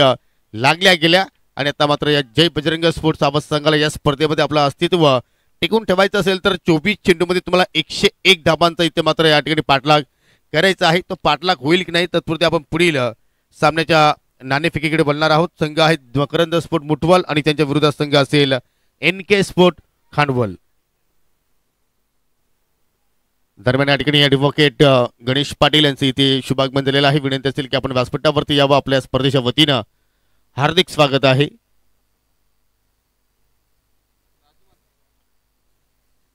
लागल्या गेल्या. आणि आता मात्र या जय बजरंग स्पोर्ट्स आवाज संघाला या स्पर्धेमध्ये आपलं अस्तित्व टिकून ठेवायचं असेल तर 24 चेंडूमध्ये तुम्हाला 101 धाबांचा इथे मात्र या ठिकाणी पाठलाग करायचा आहे. तो पाठलाग होईल की नाही तत्पुरते आपण पुढील सामन्याच्या नाणेफेकीकडे बोलणार आहोत. संघ आहेत मकरंद स्पोर्ट मुठवल आणि त्यांच्या विरोधात संघ असेल NK स्पोर्ट खांडवल. दरम्यान या ठिकाणी ॲडव्होकेट गणेश पाटील यांचे इथे शुभागमन झालेलं आहे. विनंती असेल की आपण व्यासपीठावरती यावं. आपल्या स्पर्धेच्या वतीनं हार्दिक स्वागत आहे.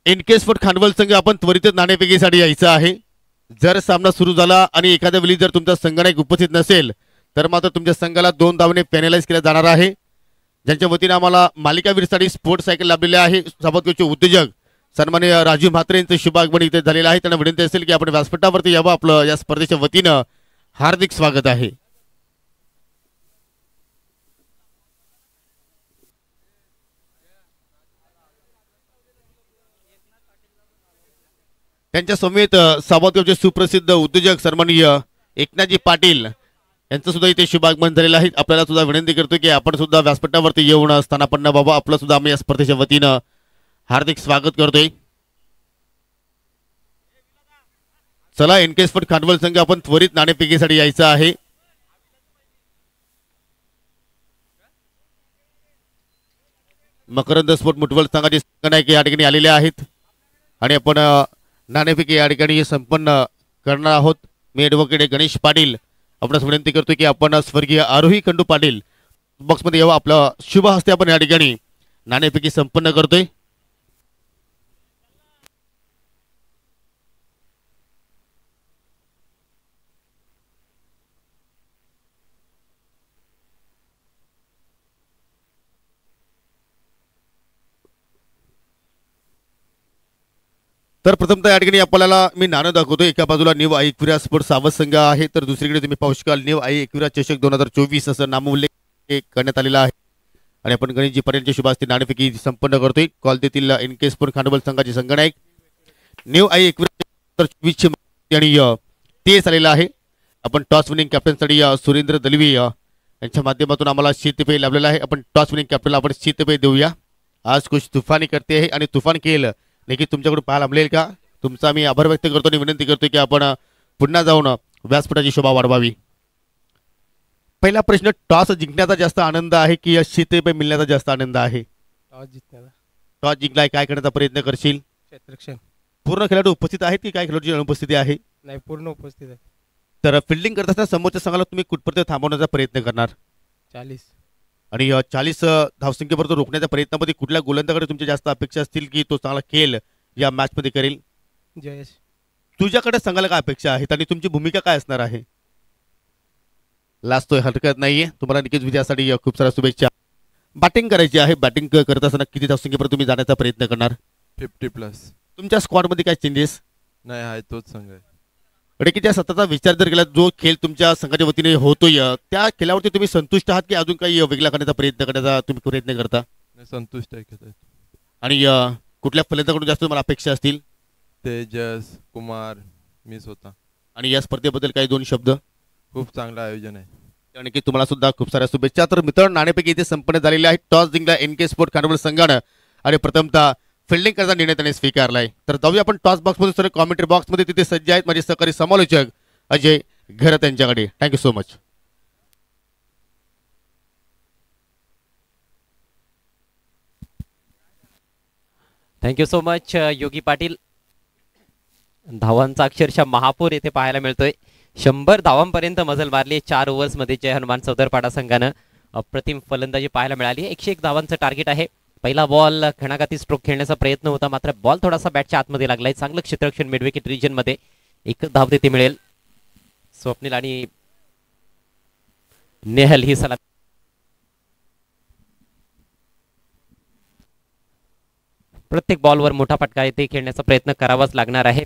NK स्पोर्ट खांडवल संघ आपण त्वरित नाणेफेकीसाठी यायचं आहे. जर सामना सुरू झाला आणि एखाद्या वेळी जर तुमचा संघनायक उपस्थित नसेल तर मात्र तुमच्या संघाला 2 धावांनी पॅनलाइज केला जाणार आहे. ज्यांच्या वतीने आम्हाला मालिकावीरसाठी स्पोर्ट्स सायकल लाभलेले आहे सावधगिरीचे उद्योजक सन्माननीय राजू म्हात्रे यांचे शुभागमन इथे झालेलं आहे. त्यांना विनंती असेल की आपण व्यासपीठावरती यावं. आपलं या स्पर्धेच्या वतीनं हार्दिक स्वागत आहे. त्यांच्या समेत सावधगावचे सुप्रसिद्ध उद्योजक सन्माननीय एकनाथजी पाटील यांचं सुद्धा इथे शुभागमन झालेलं आहे. आपल्याला सुद्धा विनंती करतो की आपण सुद्धा व्यासपीठावरती येऊन स्थानापन्न व्हावं. आपलं सुद्धा आम्ही या स्पर्धेच्या वतीनं हार्दिक स्वागत करतोय. चला NK स्पोर्ट खांडवल संघ आपण त्वरित नाणेफेकीसाठी यायचं आहे. मकरंद स्पोर्ट मुठवल संघाचे संघनायक या ठिकाणी आलेले आहेत आणि आपण नाणेफेकी या ठिकाणी संपन्न करणार आहोत. मी ॲडव्होकेट गणेश पाटील आपणास विनंती करतो की आपण स्वर्गीय आरोही खंडू पाटील बॉक्समध्ये यावं. आपलं शुभ हस्ते आपण या ठिकाणी नाणेफेकी संपन्न करतोय. तर प्रथमतः या ठिकाणी आपल्याला मी नाणं दाखवतो. एका बाजूला न्यू आई एकविरा स्पोर्ट्स सावध संघ आहे तर दुसरीकडे तुम्ही पाहू शकाल न्यू आई एकविरा चषक 2024 असं नामोल्लेख करण्यात आलेला आहे. आणि आपण गणेशजी पटेलच्या शुभास्ते नाणेफेकी संपन्न करतोय. कॉल देतील NK स्पोर्ट खांडवल संघाचे संघनायक न्यू आई एकविरा 2024 आणि तेच आलेला आहे. आपण टॉस विनिंग कॅप्टनसाठी सुरेंद्र दलवी यांच्या माध्यमातून आम्हाला शीतपेय लाभलेला आहे. आपण टॉस विनिंग कॅप्टनला आपण शीतपेय देऊया. आज कुछ तुफानी करते आहे आणि तुफान केलं नक्कीच तुमच्याकडून पाहायला मिळेल का. तुमचा मी आभार व्यक्त करतो आणि विनंती करतो की आपण पुन्हा जाऊन व्यासपीठाची शोभा वाढवावी. पहिला प्रश्न, टॉस जिंकण्याचा जास्त आनंद आहे की शीतपेय मिळण्याचा जास्त आनंद आहे. टॉस जिंकण्याचा. टॉस जिंकलाय, काय करण्याचा प्रयत्न करशील. क्षेत्ररक्षण. पूर्ण खेळाडू उपस्थित आहेत की काय खेळाडूची अनुपस्थिती आहे. नाही, पूर्ण उपस्थित आहे. तर फिल्डिंग करत असताना समोरच्या संघाला तुम्ही कुठपर्यंत थांबवण्याचा प्रयत्न करणार. 40. आणि 40 धावसंख्येपर्यंत रोखण्याच्या प्रयत्नामध्ये कुठल्या गोलंदाजाकडे तुमच्या जास्त अपेक्षा असतील की तो चांगला खेळ या मॅच मध्ये करेल. जयेश. तुझ्याकडे संघाला काय अपेक्षा आहेत आणि तुमची भूमिका काय असणार आहे. लाजतोय, हरकत नाहीये. तुम्हाला नक्कीच विजयासाठी खूप साऱ्या शुभेच्छा. बॅटिंग करायची आहे. बॅटिंग करत असताना किती धावसंख्येपर्यंत तुम्ही जाण्याचा प्रयत्न करणार. 50+. तुमच्या स्क्वॉड मध्ये काय चेंजेस नाही आहे, तोच संघ आहे. रेकीच्या सततचा विचार जर केला, जो खेळ तुमच्या संघाच्या वतीने होतोय त्या खेळावरती तुम्ही संतुष्ट आहात की अजून काही वेगळा करण्याचा प्रयत्न करण्याचा तुम्ही प्रयत्न करता. नाही, संतुष्ट आहे खेळत. आणि कुठल्या फलंदाजाकडून जास्त तुम्हाला अपेक्षा असतील. तेजस, कुमार, मी स्वतः. आणि या स्पर्धेबद्दल काही 2 शब्द. खूप चांगलं आयोजन आहे. आणखी तुम्हाला सुद्धा खूप साऱ्या शुभेच्छा. तर मित्रांनो, नाणेफेकी इथे संपन्न झालेली आहे. टॉस जिंकला NK स्पोर्ट खांडवल संघानं आणि प्रथमतः फिल्डिंग करता निर्णय त्याने स्वीकारलाय. तर जाऊया आपण टॉस बॉक्समध्ये, सर कॉमेंट्री बॉक्समध्ये तिथे सज्ज आहेत माझे सहकारी समालोचक अजय घरत यांच्याकडे. Thank you so much. Thank you so much Yogi Patil. धावांचा अक्षरशः महापूर येथे पाहायला मिळतोय. 100 धावांपर्यंत मजल मारली 4 ओव्हर्समध्ये. जय हनुमान सौदरपाडा संघानं अप्रतिम फलंदाजी पाहायला मिळाली. 101 धावांचं टार्गेट आहे. पहिला बॉल घणाघाती स्ट्रोक खेळण्याचा प्रयत्न होता, मात्र बॉल थोडासा बॅटच्या आतमध्ये लागलाय. चांगलं क्षेत्ररक्षण मिड विकेट रिजन मध्ये. 1 धाव तिथे मिळेल. स्वप्नील आणि नेहल ही सलामी. प्रत्येक बॉलवर मोठा फटका येथे खेळण्याचा प्रयत्न करावाच लागणार आहे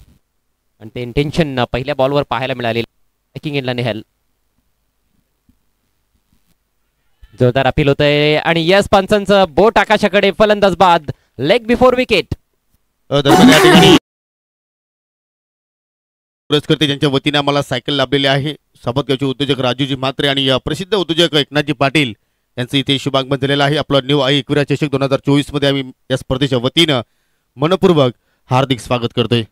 आणि ते इंटेन्शन पहिल्या बॉलवर पाहायला मिळाले. बॅकिंग इनला नेहल जोरदार अपील होत आहे आणि यस पंचांचं बोट आकाशाकडे. फलंदाज बाद. Leg before wicket. दरम्यान या ठिकाणी पुरस्कर्ते ज्यांच्या वतीने आम्हाला सायकल लाभलेले आहे, साबतगावचे उद्योजक राजूजी म्हात्रे आणि प्रसिद्ध उद्योजक एकनाथजी पाटील यांचं इथे शुभागमन झालेलं आहे. आपलं न्यू आई एकविरा चषक 2024 मध्ये आम्ही या स्पर्धेच्या वतीनं मनपूर्वक हार्दिक स्वागत करतोय.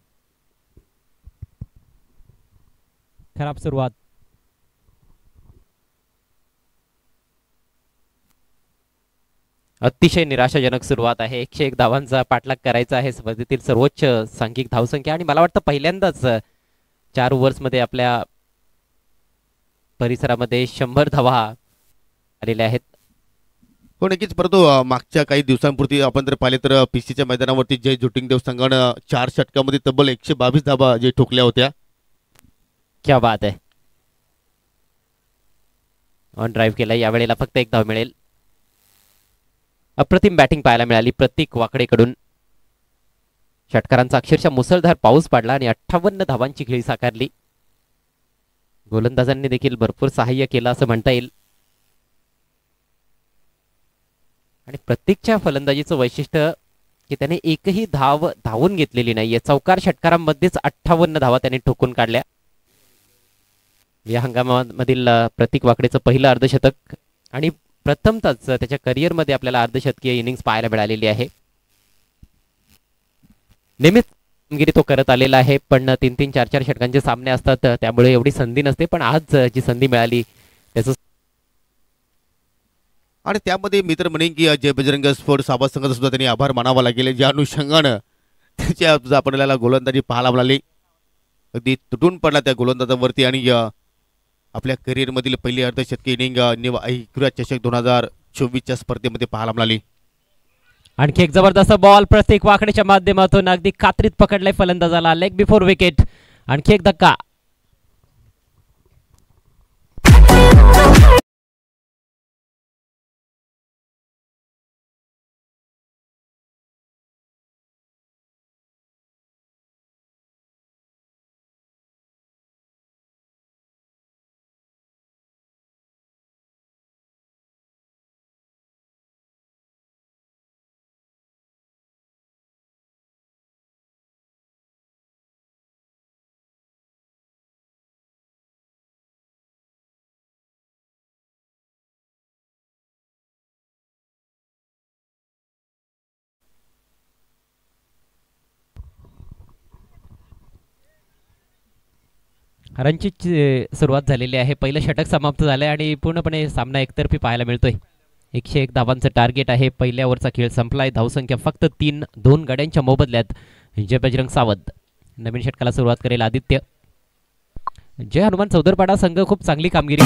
खराब सुरुवात. अतिशय निराशाजनक सुरुवात आहे. 101 धावांचा पाठलाग करायचा आहे. स्पर्धेतील सर्वोच्च सांघिक धावसंख्या आणि मला वाटतं पहिल्यांदाच 4 ओव्हर्समध्ये आपल्या परिसरामध्ये 100 धावा आलेल्या आहेत. हो नक्कीच. परंतु मागच्या काही दिवसांपूर्वी आपण जर पाहिले तर पीसीच्या मैदानावरती जय जोटिंगदेव संघानं 4 षटकामध्ये तब्बल 122 धावा जे ठोकल्या होत्या. क्या बात आहे. ऑन ड्राईव्ह केला. यावेळेला फक्त 1 धाव मिळेल. अप्रतिम बॅटिंग पाहायला मिळाली प्रतीक वाकडेकडून. षटकारांचा अक्षरशः मुसळधार पाऊस पडला आणि 58 धावांची खेळी साकारली. गोलंदाजांनी देखील भरपूर सहाय्य केलं असं म्हणता येईल. आणि प्रत्येकच्या फलंदाजीचं वैशिष्ट्य की त्याने एकही धावून घेतलेली नाहीये. चौकार षटकारांमध्येच 58 धावा त्याने ठोकून काढल्या. या हंगामामधील प्रतीक वाकडेचं पहिलं अर्धशतक आणि प्रथमतच त्याच्या करिअरमध्ये आपल्याला अर्धशतकीय इनिंग्स पाहायला मिळालेली आहे. नेहमीच कामगिरी तो करत आलेला आहे, पण 3-3, 4-4 षटकांचे सामने असतात त्यामुळे एवढी संधी नसते. पण आज जी संधी मिळाली त्याचं आणि त्यामध्ये मी तर म्हणेन की जय बजरंग स्पोर्ट्स साबत संघाचा सुद्धा त्यांनी आभार मानावा लागेल. ज्या अनुषंगानं त्याच्या आपल्याला गोलंदाजी पाहायला मिळाली. अगदी तुटून पडला त्या गोलंदाजावरती आणि आपल्या करिअरमधील पहिली अर्धशतकी इनिंग एकविरा चषक 2024च्या स्पर्धेमध्ये पाहायला मिळाली. आणखी एक जबरदस्त बॉल प्रतीक वाकडेच्या माध्यमातून अगदी कात्रीत पकडलाय फलंदाजाला. Leg before wicket. आणखी एक धक्का. रनचीची सुरुवात झालेली आहे. पहिलं षटक समाप्त झालंय आणि पूर्णपणे सामना एकतर्फी पाहायला मिळतोय. 101 धावांचं टार्गेट आहे. पहिल्या ओव्हरचा खेळ संपलाय. धावसंख्या फक्त 3. 2 गड्यांच्या मोबदल्यात जय बजरंग सावंत. नवीन षटकाला सुरुवात करेल आदित्य. जय हनुमान चौदरपाडा संघ खूप चांगली कामगिरी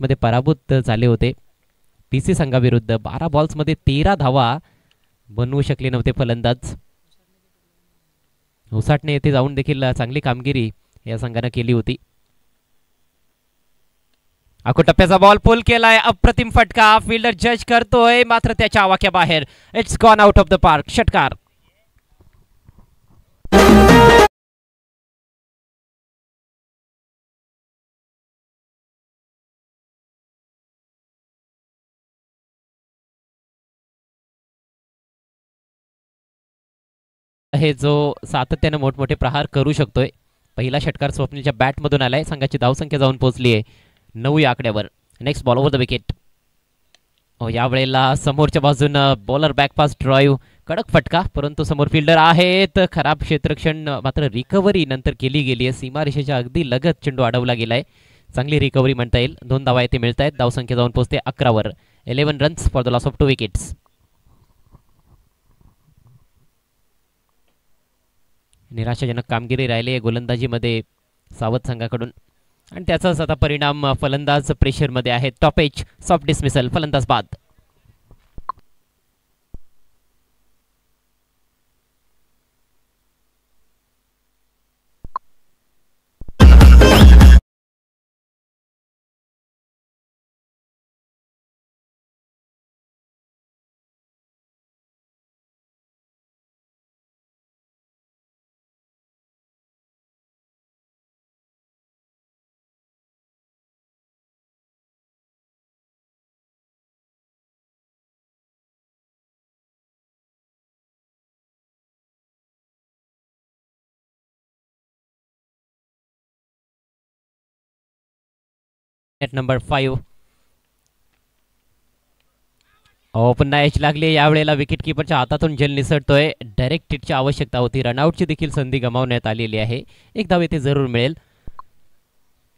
मध्ये पराभूत झाले होते. पीसी संघाविरुद्ध 12 बॉल्समध्ये 13 धावा बनवू शकले नव्हते फलंदाज. उसाटणे येथे जाऊन देखील चांगली कामगिरी या संघाने केली होती. टप्प्याचा बॉल पुल केलाय. अप्रतिम फटका. फिल्डर जज करतोय मात्र त्याच्या आवाक्याबाहेर. It's gone out of the park. षटकार. हे जो सातत्याने मोठमोठे प्रहार करू शकतोय. पहिला षटकार स्वप्नीलच्या बॅटमधून आलाय. संघाची धावसंख्या जाऊन पोहोचली आहे 9 या आकड्यावर. Next ball over the wicket. यावेळेला समोरच्या बाजून बॉलर बॅकपास ड्राईव्ह. कडक फटका परंतु समोर फिल्डर आहेत. खराब क्षेत्ररक्षण मात्र रिकव्हरी नंतर केली गेली आहे. सीमारेषेच्या अगदी लगत चेंडू अडवला गेलाय. चांगली रिकव्हरी म्हणता येईल. 2 धावा येथे मिळत आहेत. धावसंख्या जाऊन पोहोचते 11 वर. 11 runs for the loss of 2 wickets. निराशाजनक कामगिरी राहिली आहे गोलंदाजीमध्ये सावध संघाकडून आणि त्याचाच आता परिणाम फलंदाज प्रेशरमध्ये आहे. Top edge soft dismissal. फलंदाज बाद. Net number 5. पुन्हा एच लागली. यावेळेला विकेट किपरच्या हातातून झेल निसटतोय. डायरेक्ट हिटची आवश्यकता होती. रनआउटची देखील संधी गमावण्यात आलेली आहे. एक धाव येथे जरूर मिळेल.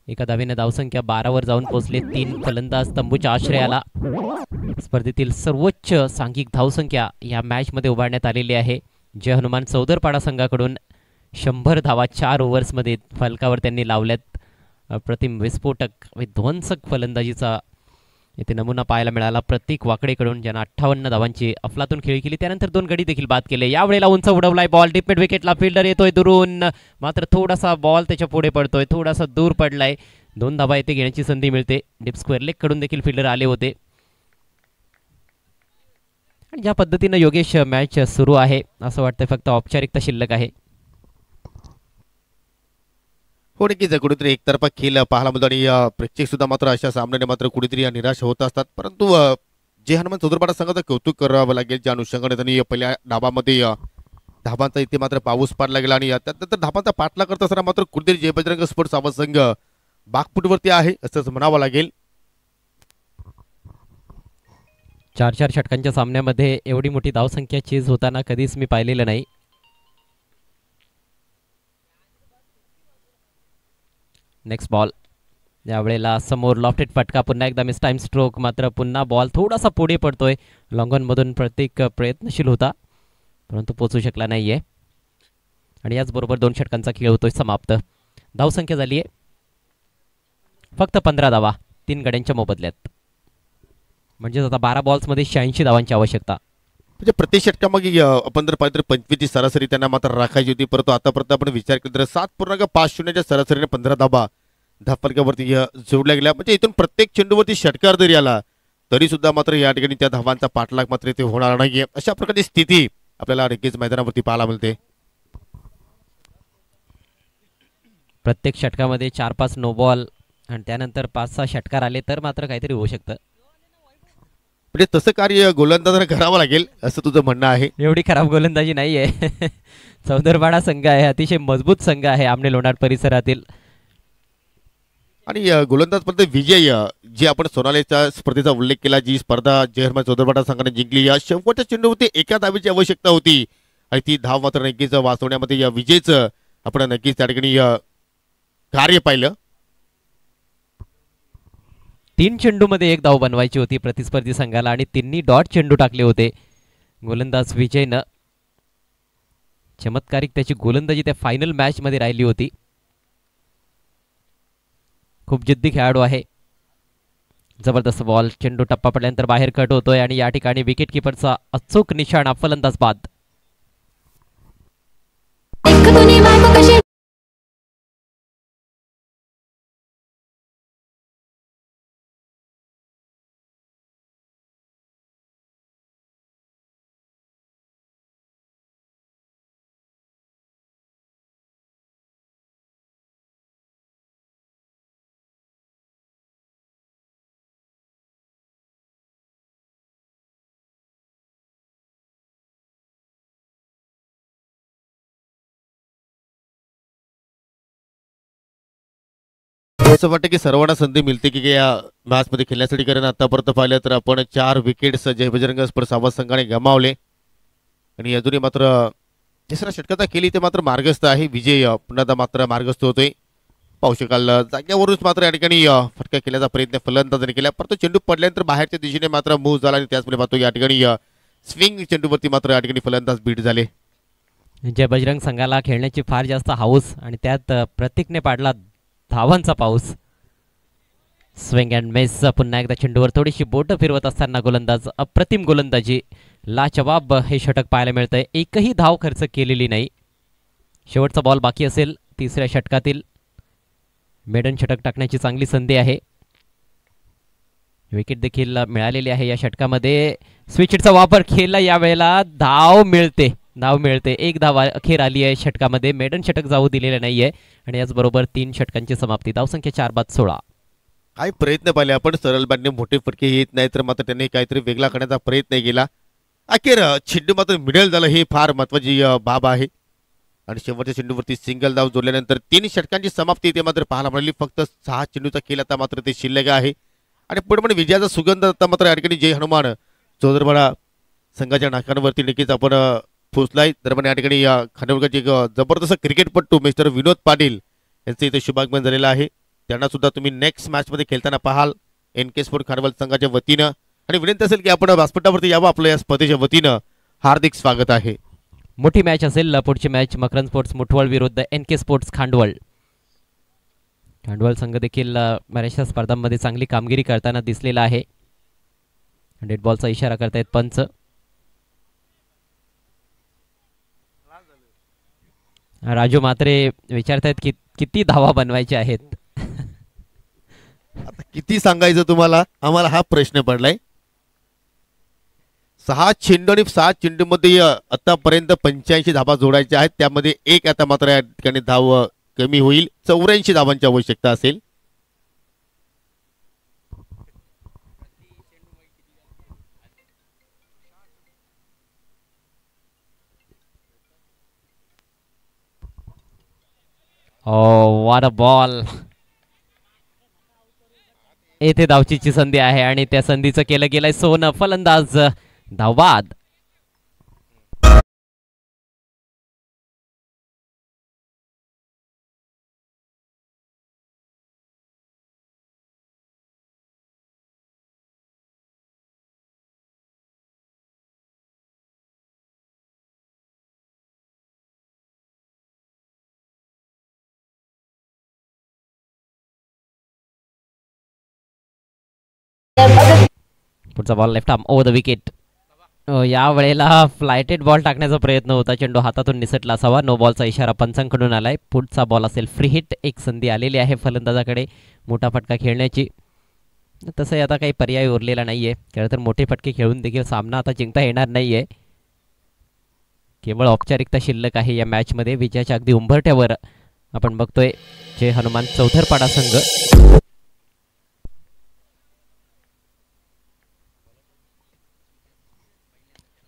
एका धावेने धावसंख्या 12 वर जाऊन पोहोचले. 3 फलंदाज तंबूच्या आश्रयाला. स्पर्धेतील सर्वोच्च सांघिक धावसंख्या या मॅच मध्ये उभारण्यात आलेली आहे. जय हनुमान चौदरपाडा संघाकडून 100 धावा 4 ओव्हर्समध्ये फलकावर त्यांनी लावल्यात. अप्रतिम विस्फोटक विध्वंसक फलंदाजीचा इथे नमुना पाहायला मिळाला प्रतीक वाकडेकडून, ज्यांना 58 धावांची अफलातून खेळी केली. त्यानंतर 2 गडी देखील बाद केले. यावेळेला उंच उडवलाय बॉल. डीप मिड विकेटला फिल्डर येतोय दुरून, मात्र थोडासा बॉल त्याच्या पुढे पडतोय, थोडासा दूर पडलाय. 2 धावा येथे घेण्याची संधी मिळते. डीप स्क्वेअर लेग कडून देखील फिल्डर आले होते. आणि ज्या पद्धतीनं योगेश मॅच सुरू आहे असं वाटतं फक्त औपचारिकता शिल्लक आहे. हो नक्कीच कुठेतरी एकतर्फा खेळ पाहायला मिळतो आणि प्रेक्षक सुद्धा मात्र अशा सामन्याने मात्र कुठेतरी निराश होत असतात. परंतु जे हनुमान चौदरपाडा संघाचं कौतुक करावं लागेल, ज्या अनुषंगाने त्यांनी पहिल्या डावामध्ये धाबांचा इथे मात्र पाऊस पाडला गेला आणि त्यानंतर धाबांचा पाठला करत असताना मात्र कुठेतरी जय बजरंग स्पोर्ट्स आवाज संघ बागफुटवरती आहे असंच म्हणावं लागेल. 4-4 षटकांच्या सामन्यामध्ये एवढी मोठी धावसंख्या चेज होताना कधीच मी पाहिलेलं नाही. Next ball. यावेळेला समोर लॉफ्टेड फटका. पुन्हा एकदा मिस टाइम स्ट्रोक. मात्र पुन्हा बॉल थोडासा पुढे पडतोय. लॉंगॉनमधून प्रत्येक प्रयत्नशील होता परंतु पोचू शकला नाहीये. आणि याचबरोबर 2 षटकांचा खेळ होतोय समाप्त. धावसंख्या झाली आहे फक्त 15 धावा 3 गड्यांच्या मोबदल्यात. म्हणजेच आता 12 बॉल्समध्ये 86 धावांची आवश्यकता. म्हणजे प्रति षटकामागे आपण जर पाहिलं तर 25 ची सरासरी त्यांना मात्र राखायची होती. परंतु आतापर्यंत आपण विचार केला तर 7.50 सरासरीने 15 धाबा धाफलकावरती जोडल्या गेल्या. म्हणजे इथून प्रत्येक चेंडूवरती षटकार जरी आला तरी सुद्धा मात्र या ठिकाणी त्या धावांचा पाठलाग मात्र इथे होणार नाहीये. अशा प्रकारची स्थिती आपल्याला नक्कीच मैदानावरती पाहायला मिळते. प्रत्येक षटकामध्ये 4-5 नो बॉल आणि त्यानंतर 5-6 षटकार आले तर मात्र काहीतरी होऊ शकतं. म्हणजे तसं कार्य गोलंदाजांना करावं लागेल असं तुझं म्हणणं आहे. एवढी खराब गोलंदाजी नाहीये. चौदरपाडा संघ आहे, अतिशय मजबूत संघ आहे आमने लोणार परिसरातील. आणि गोलंदाजपर्यंत विजय जे आपण सोनालीच्या स्पर्धेचा उल्लेख केला, जी स्पर्धा जय हनुमान चौदरपाडा संघाने जिंकली, या शेवटच्या चेंडूवरती एका धावेची आवश्यकता होती आणि ती धाव मात्र नक्कीच वाचवण्यामध्ये या विजयचं आपण नक्कीच त्या ठिकाणी कार्य पाहिलं. 3 चेंडूमध्ये 1 धाव बनवायची होती प्रतिस्पर्धी संघाला आणि तिन्ही डॉट चेंडू टाकले होते. गोलंदाज विजयनं चमत्कारिक त्याची गोलंदाजी त्या फायनल मॅच मध्ये राहिली होती. खूप जिद्दी खेळाडू आहे. जबरदस्त बॉल. चेंडू टप्पा पडल्यानंतर बाहेर कट होतोय आणि या ठिकाणी विकेट किपरचा अचूक निशाणा. फलंदाज बाद. असं वाटतं की सर्वांना संधी मिळते की या मॅच मध्ये खेळण्यासाठी, कारण आतापर्यंत पाहिलं तर आपण 4 विकेट्स जय बजरंग स्पोर्ट्स आवाज संघाने गमावले आणि अजूनही मात्र तिसऱ्या षटकाचा केली ते मात्र मार्गस्थ आहे. विजय पुन्हा मात्र मार्गस्थ होतोय. पाहू शकाल जाग्यावरूनच मात्र या ठिकाणी फटका केल्याचा प्रयत्न फलंदाजाने केला, परंतु चेंडू पडल्यानंतर बाहेरच्या दिशेने मात्र मूव्ह झाला आणि त्याचमुळे पाहतो या ठिकाणी स्विंग चेंडूवरती मात्र या ठिकाणी फलंदाज बीट झाले. जय बजरंग संघाला खेळण्याची फार जास्त हाऊस आणि त्यात प्रतीकने पाडला धावांचा पाऊस. Swing and miss. पुन्हा एकदा चेंडूवर थोडीशी बोट फिरवत असताना गोलंदाज अप्रतिम गोलंदाजी. लाजवाब हे षटक पाहायला मिळतंय. एकही धाव खर्च केलेली नाही. शेवटचा बॉल बाकी असेल तिसऱ्या षटकातील. मेडन षटक टाकण्याची चांगली संधी आहे. विकेट देखील मिळालेली आहे या षटकामध्ये. स्विचचा वापर केला यावेळेला. धाव मिळते. 1 धाव अखेर आली आहे षटकामध्ये. मेडन षटक जाऊ दिलेलं नाहीये आणि याचबरोबर 3 षटकांची समाप्ती. धावसंख्या 4-16. काय प्रयत्न पाहिले आपण, सरळ बॅटने मोठे फटके येत नाही तर मात्र त्यांनी काहीतरी वेगळा करण्याचा प्रयत्न केला. अखेर चेंडू मात्र मिडल झालं, हे फार महत्वाची बाब आहे. आणि शेवटच्या चेंडूवरती सिंगल धाव जोडल्यानंतर 3 षटकांची समाप्ती इथे मात्र पाहायला मिळाली. फक्त 6 चेंडूचा खेळ आता मात्र ते शिल्लक आहे आणि पूर्णपणे विजयाचा सुगंध आता मात्र या ठिकाणी जय हनुमान चौधरपाडा संघाच्या नाकांवरती नक्कीच आपण पोहोचलाय. दरम्यान या ठिकाणी या खांडेवाडीचे एक जबरदस्त क्रिकेटपटू मिस्टर विनोद पाटील यांचं इथे शुभागमन झालेलं आहे. त्यांना सुद्धा तुम्ही नेक्स्ट मॅच मध्ये खेळताना पाहाल NK स्पोर्ट खांडेवाडी संघाच्या वतीनं. आणि विनंती असेल की आपण व्यासपीठावरती यावं, आपलं या स्पर्धेच्या वतीनं हार्दिक स्वागत आहे. मोठी मॅच असेल पुढची मॅच मकरंद स्पोर्ट्स मुठवळ विरुद्ध NK स्पोर्ट्स खांडवळ. खांडवळ संघ देखील बऱ्याचशा स्पर्धांमध्ये चांगली कामगिरी करताना दिसलेला आहे. डेड बॉलचा इशारा करतायत पंच. राजू मात्रे विचारतायत की किती धावा बनवायच्या आहेत. आता किती सांगायचं तुम्हाला, आम्हाला हा प्रश्न पडलाय. 6 चेंडू आणि 7 चेंडूमध्ये आतापर्यंत 85 धावा जोडायच्या आहेत. त्यामध्ये एक आता मात्र या ठिकाणी धाव कमी होईल. 84 धावांची आवश्यकता असेल. What a ball. येथे धावचीची संधी आहे आणि त्या संधीचं केलं गेलंय सोनं. फलंदाज धावबाद. पुढचा ball left arm over the wicket. या वेळेला फ्लायटेड बॉल टाकण्याचा प्रयत्न होता, चेंडू हातातून निसटला असावा. नो बॉलचा इशारा पंचांकडून आलाय. पुढचा बॉल असेल फ्री हिट. एक संधी आलेली आहे फलंदाजाकडे मोठा फटका खेळण्याची. तसंही आता काही पर्याय उरलेला नाहीये. खरं तर मोठे फटके खेळून देखील सामना आता जिंकता येणार नाहीये. केवळ औपचारिकता शिल्लक आहे या मॅच मध्ये. विजयाच्या अगदी उंबरठ्यावर आपण बघतोय जय हनुमान चौधरपाडा संघ.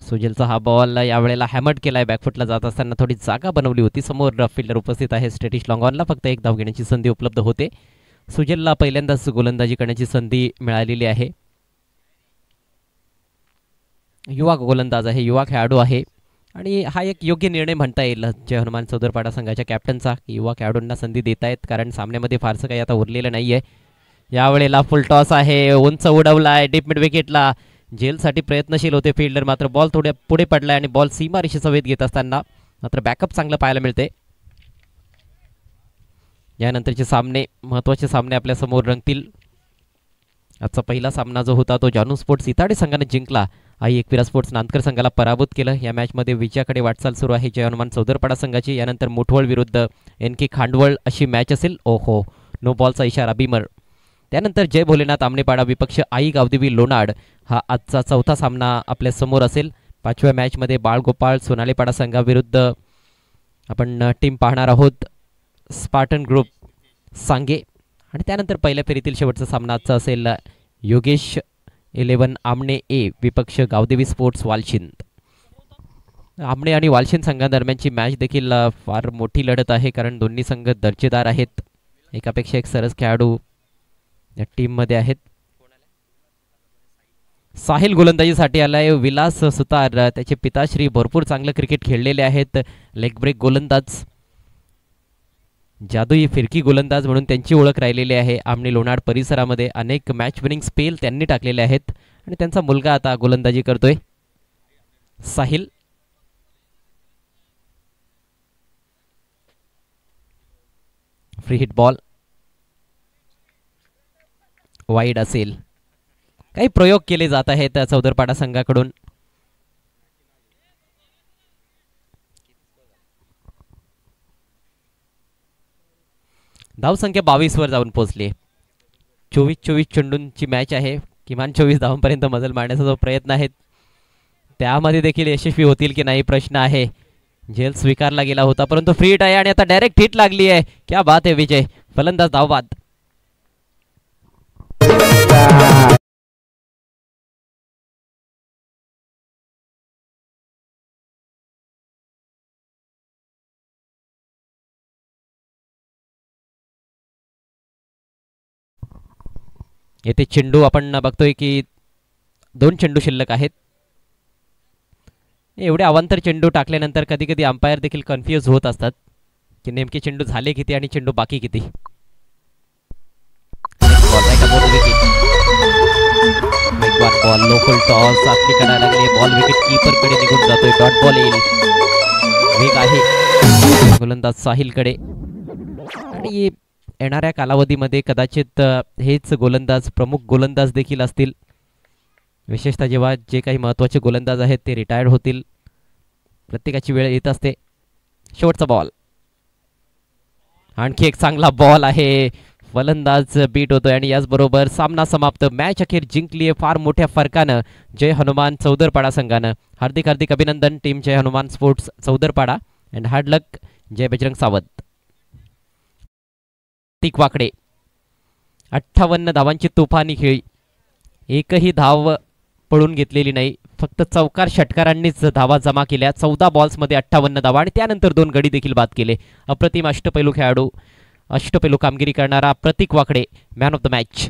सुजलचा हा बॉल यावेळेला हॅमर्ड केलाय. बॅकफुटला जात असताना थोडी जागा बनवली होती. समोर फिल्डर उपस्थित आहे. स्टेटिश लॉंगॉनला फक्त एक धाव घेण्याची संधी उपलब्ध होते. सुजलला पहिल्यांदाच गोलंदाजी करण्याची संधी मिळालेली आहे. युवा गोलंदाज आहे, युवा खेळाडू आहे आणि हा एक योग्य निर्णय म्हणता येईल जय हनुमान चौधरपाडा संघाच्या कॅप्टनचा. युवा खेळाडूंना संधी देत आहेत कारण सामन्यामध्ये फारसं काही आता उरलेलं नाहीये. यावेळेला फुल टॉस आहे. उंच उडवलाय डीप मिड विकेटला. जेलसाठी प्रयत्नशील होते फिल्डर, मात्र बॉल थोड्या पुढे पडलाय आणि बॉल सीमारेषेचा वेध घेत असताना मात्र बॅकअप चांगलं पाहायला मिळते. यानंतरचे सामने, महत्त्वाचे सामने आपल्या समोर रंगतील. आजचा पहिला सामना जो होता तो जानू स्पोर्ट्स इताडे संघाने जिंकला. आई एकविरा स्पोर्ट्स नांदकर संघाला पराभूत केलं. या मॅचमध्ये विजयाकडे वाटचाल सुरू आहे जय हनुमान चौधरपाडा संघाची. यानंतर मुठवळ विरुद्ध NK खांडवळ अशी मॅच असेल. ओहो, नो बॉलचा इशारा बीमर. त्यानंतर जय भोलेनाथ आमनेपाडा विपक्ष आई गावदेवी लोणाड हा आजचा चौथा सामना आपल्या समोर असेल. 5व्या मॅचमध्ये बाळगोपाळ सोनालीपाडा संघाविरुद्ध आपण टीम पाहणार आहोत स्पार्टन ग्रुप सांगे. आणि त्यानंतर पहिल्या फेरीतील शेवटचा सामना आजचा असेल योगेश 11 आमणे ए विपक्ष गावदेवी स्पोर्ट्स वालशिंद. आमणे आणि वालशिंद संघादरम्यानची मॅच देखील फार मोठी लढत आहे कारण दोन्ही संघ दर्जेदार आहेत. एकापेक्षा एक सरस खेळाडू या टीममध्ये आहेत. साहिल गोलंदाजीसाठी आलाय. विलास सुतार त्याचे पिताश्री भरपूर चांगलं क्रिकेट खेळलेले आहेत. लेग ब्रेक गोलंदाज, जादुई फिरकी गोलंदाज म्हणून त्यांची ओळख राहिलेली आहे. आमने लोणाड परिसरामध्ये अनेक मॅच विनिंग स्पेल त्यांनी टाकलेले आहेत आणि त्यांचा मुलगा आता गोलंदाजी करतोय Sahil. Free hit ball wide असेल. काही प्रयोग केले जात आहेत चौधरपाडा संघाकडून. धावसंख्या 22 वर जाऊन पोहोचली. 24 चेंडूंची मॅच आहे. किमान 24 धावांपर्यंत मजल मारण्याचा जो प्रयत्न आहे त्यामध्ये देखील यशस्वी होतील की नाही प्रश्न आहे. झेल स्वीकारला गेला होता परंतु फ्री हिट आहे आणि आता डायरेक्ट हिट लागली आहे. क्या बात आहे विजय. फलंदाज धावबाद. येथे चेंडू आपण बघतोय की 2 चेंडू शिल्लक आहेत. एवढे अवांतर चेंडू टाकल्यानंतर कधी कधी अंपायर देखील कन्फ्यूज होत असतात की नेमके चेंडू झाले किती आणि चेंडू बाकी किती. बॉल लोकल टॉस आतली करायला लागले. बॉल विकेट कीपर कडे निघून जातोय. डॉट बॉल येईल. वेग आहे गोलंदाज साहिलकडे आणि येणाऱ्या कालावधीमध्ये कदाचित हेच गोलंदाज प्रमुख गोलंदाज देखील असतील. विशेषतः जेव्हा जे काही महत्त्वाचे गोलंदाज आहेत ते रिटायर्ड होतील. प्रत्येकाची वेळ येत असते. शेवटचा बॉल. आणखी एक चांगला बॉल आहे. फलंदाज बीट होतोय आणि याचबरोबर सामना समाप्त. मॅच अखेर जिंकली आहे फार मोठ्या फरकानं जय हनुमान चौदरपाडा संघानं. हार्दिक हार्दिक अभिनंदन team Jai Hanuman sports Chaudarpada and hard luck Jai Bajrang Sawant. Pratik Wakde 58 धावांची तुफानी खेळी. एकही धाव पळून घेतलेली नाही. फक्त चौकार षटकारांनीच धावा जमा केल्या. 14 बॉल्समध्ये 58 धावा आणि त्यानंतर 2 गडी देखील बाद केले. अप्रतिम अष्टपैलू खेळाडू, अष्टपैलू कामगिरी करणारा प्रतीक वाकडे मॅन ऑफ द मॅच.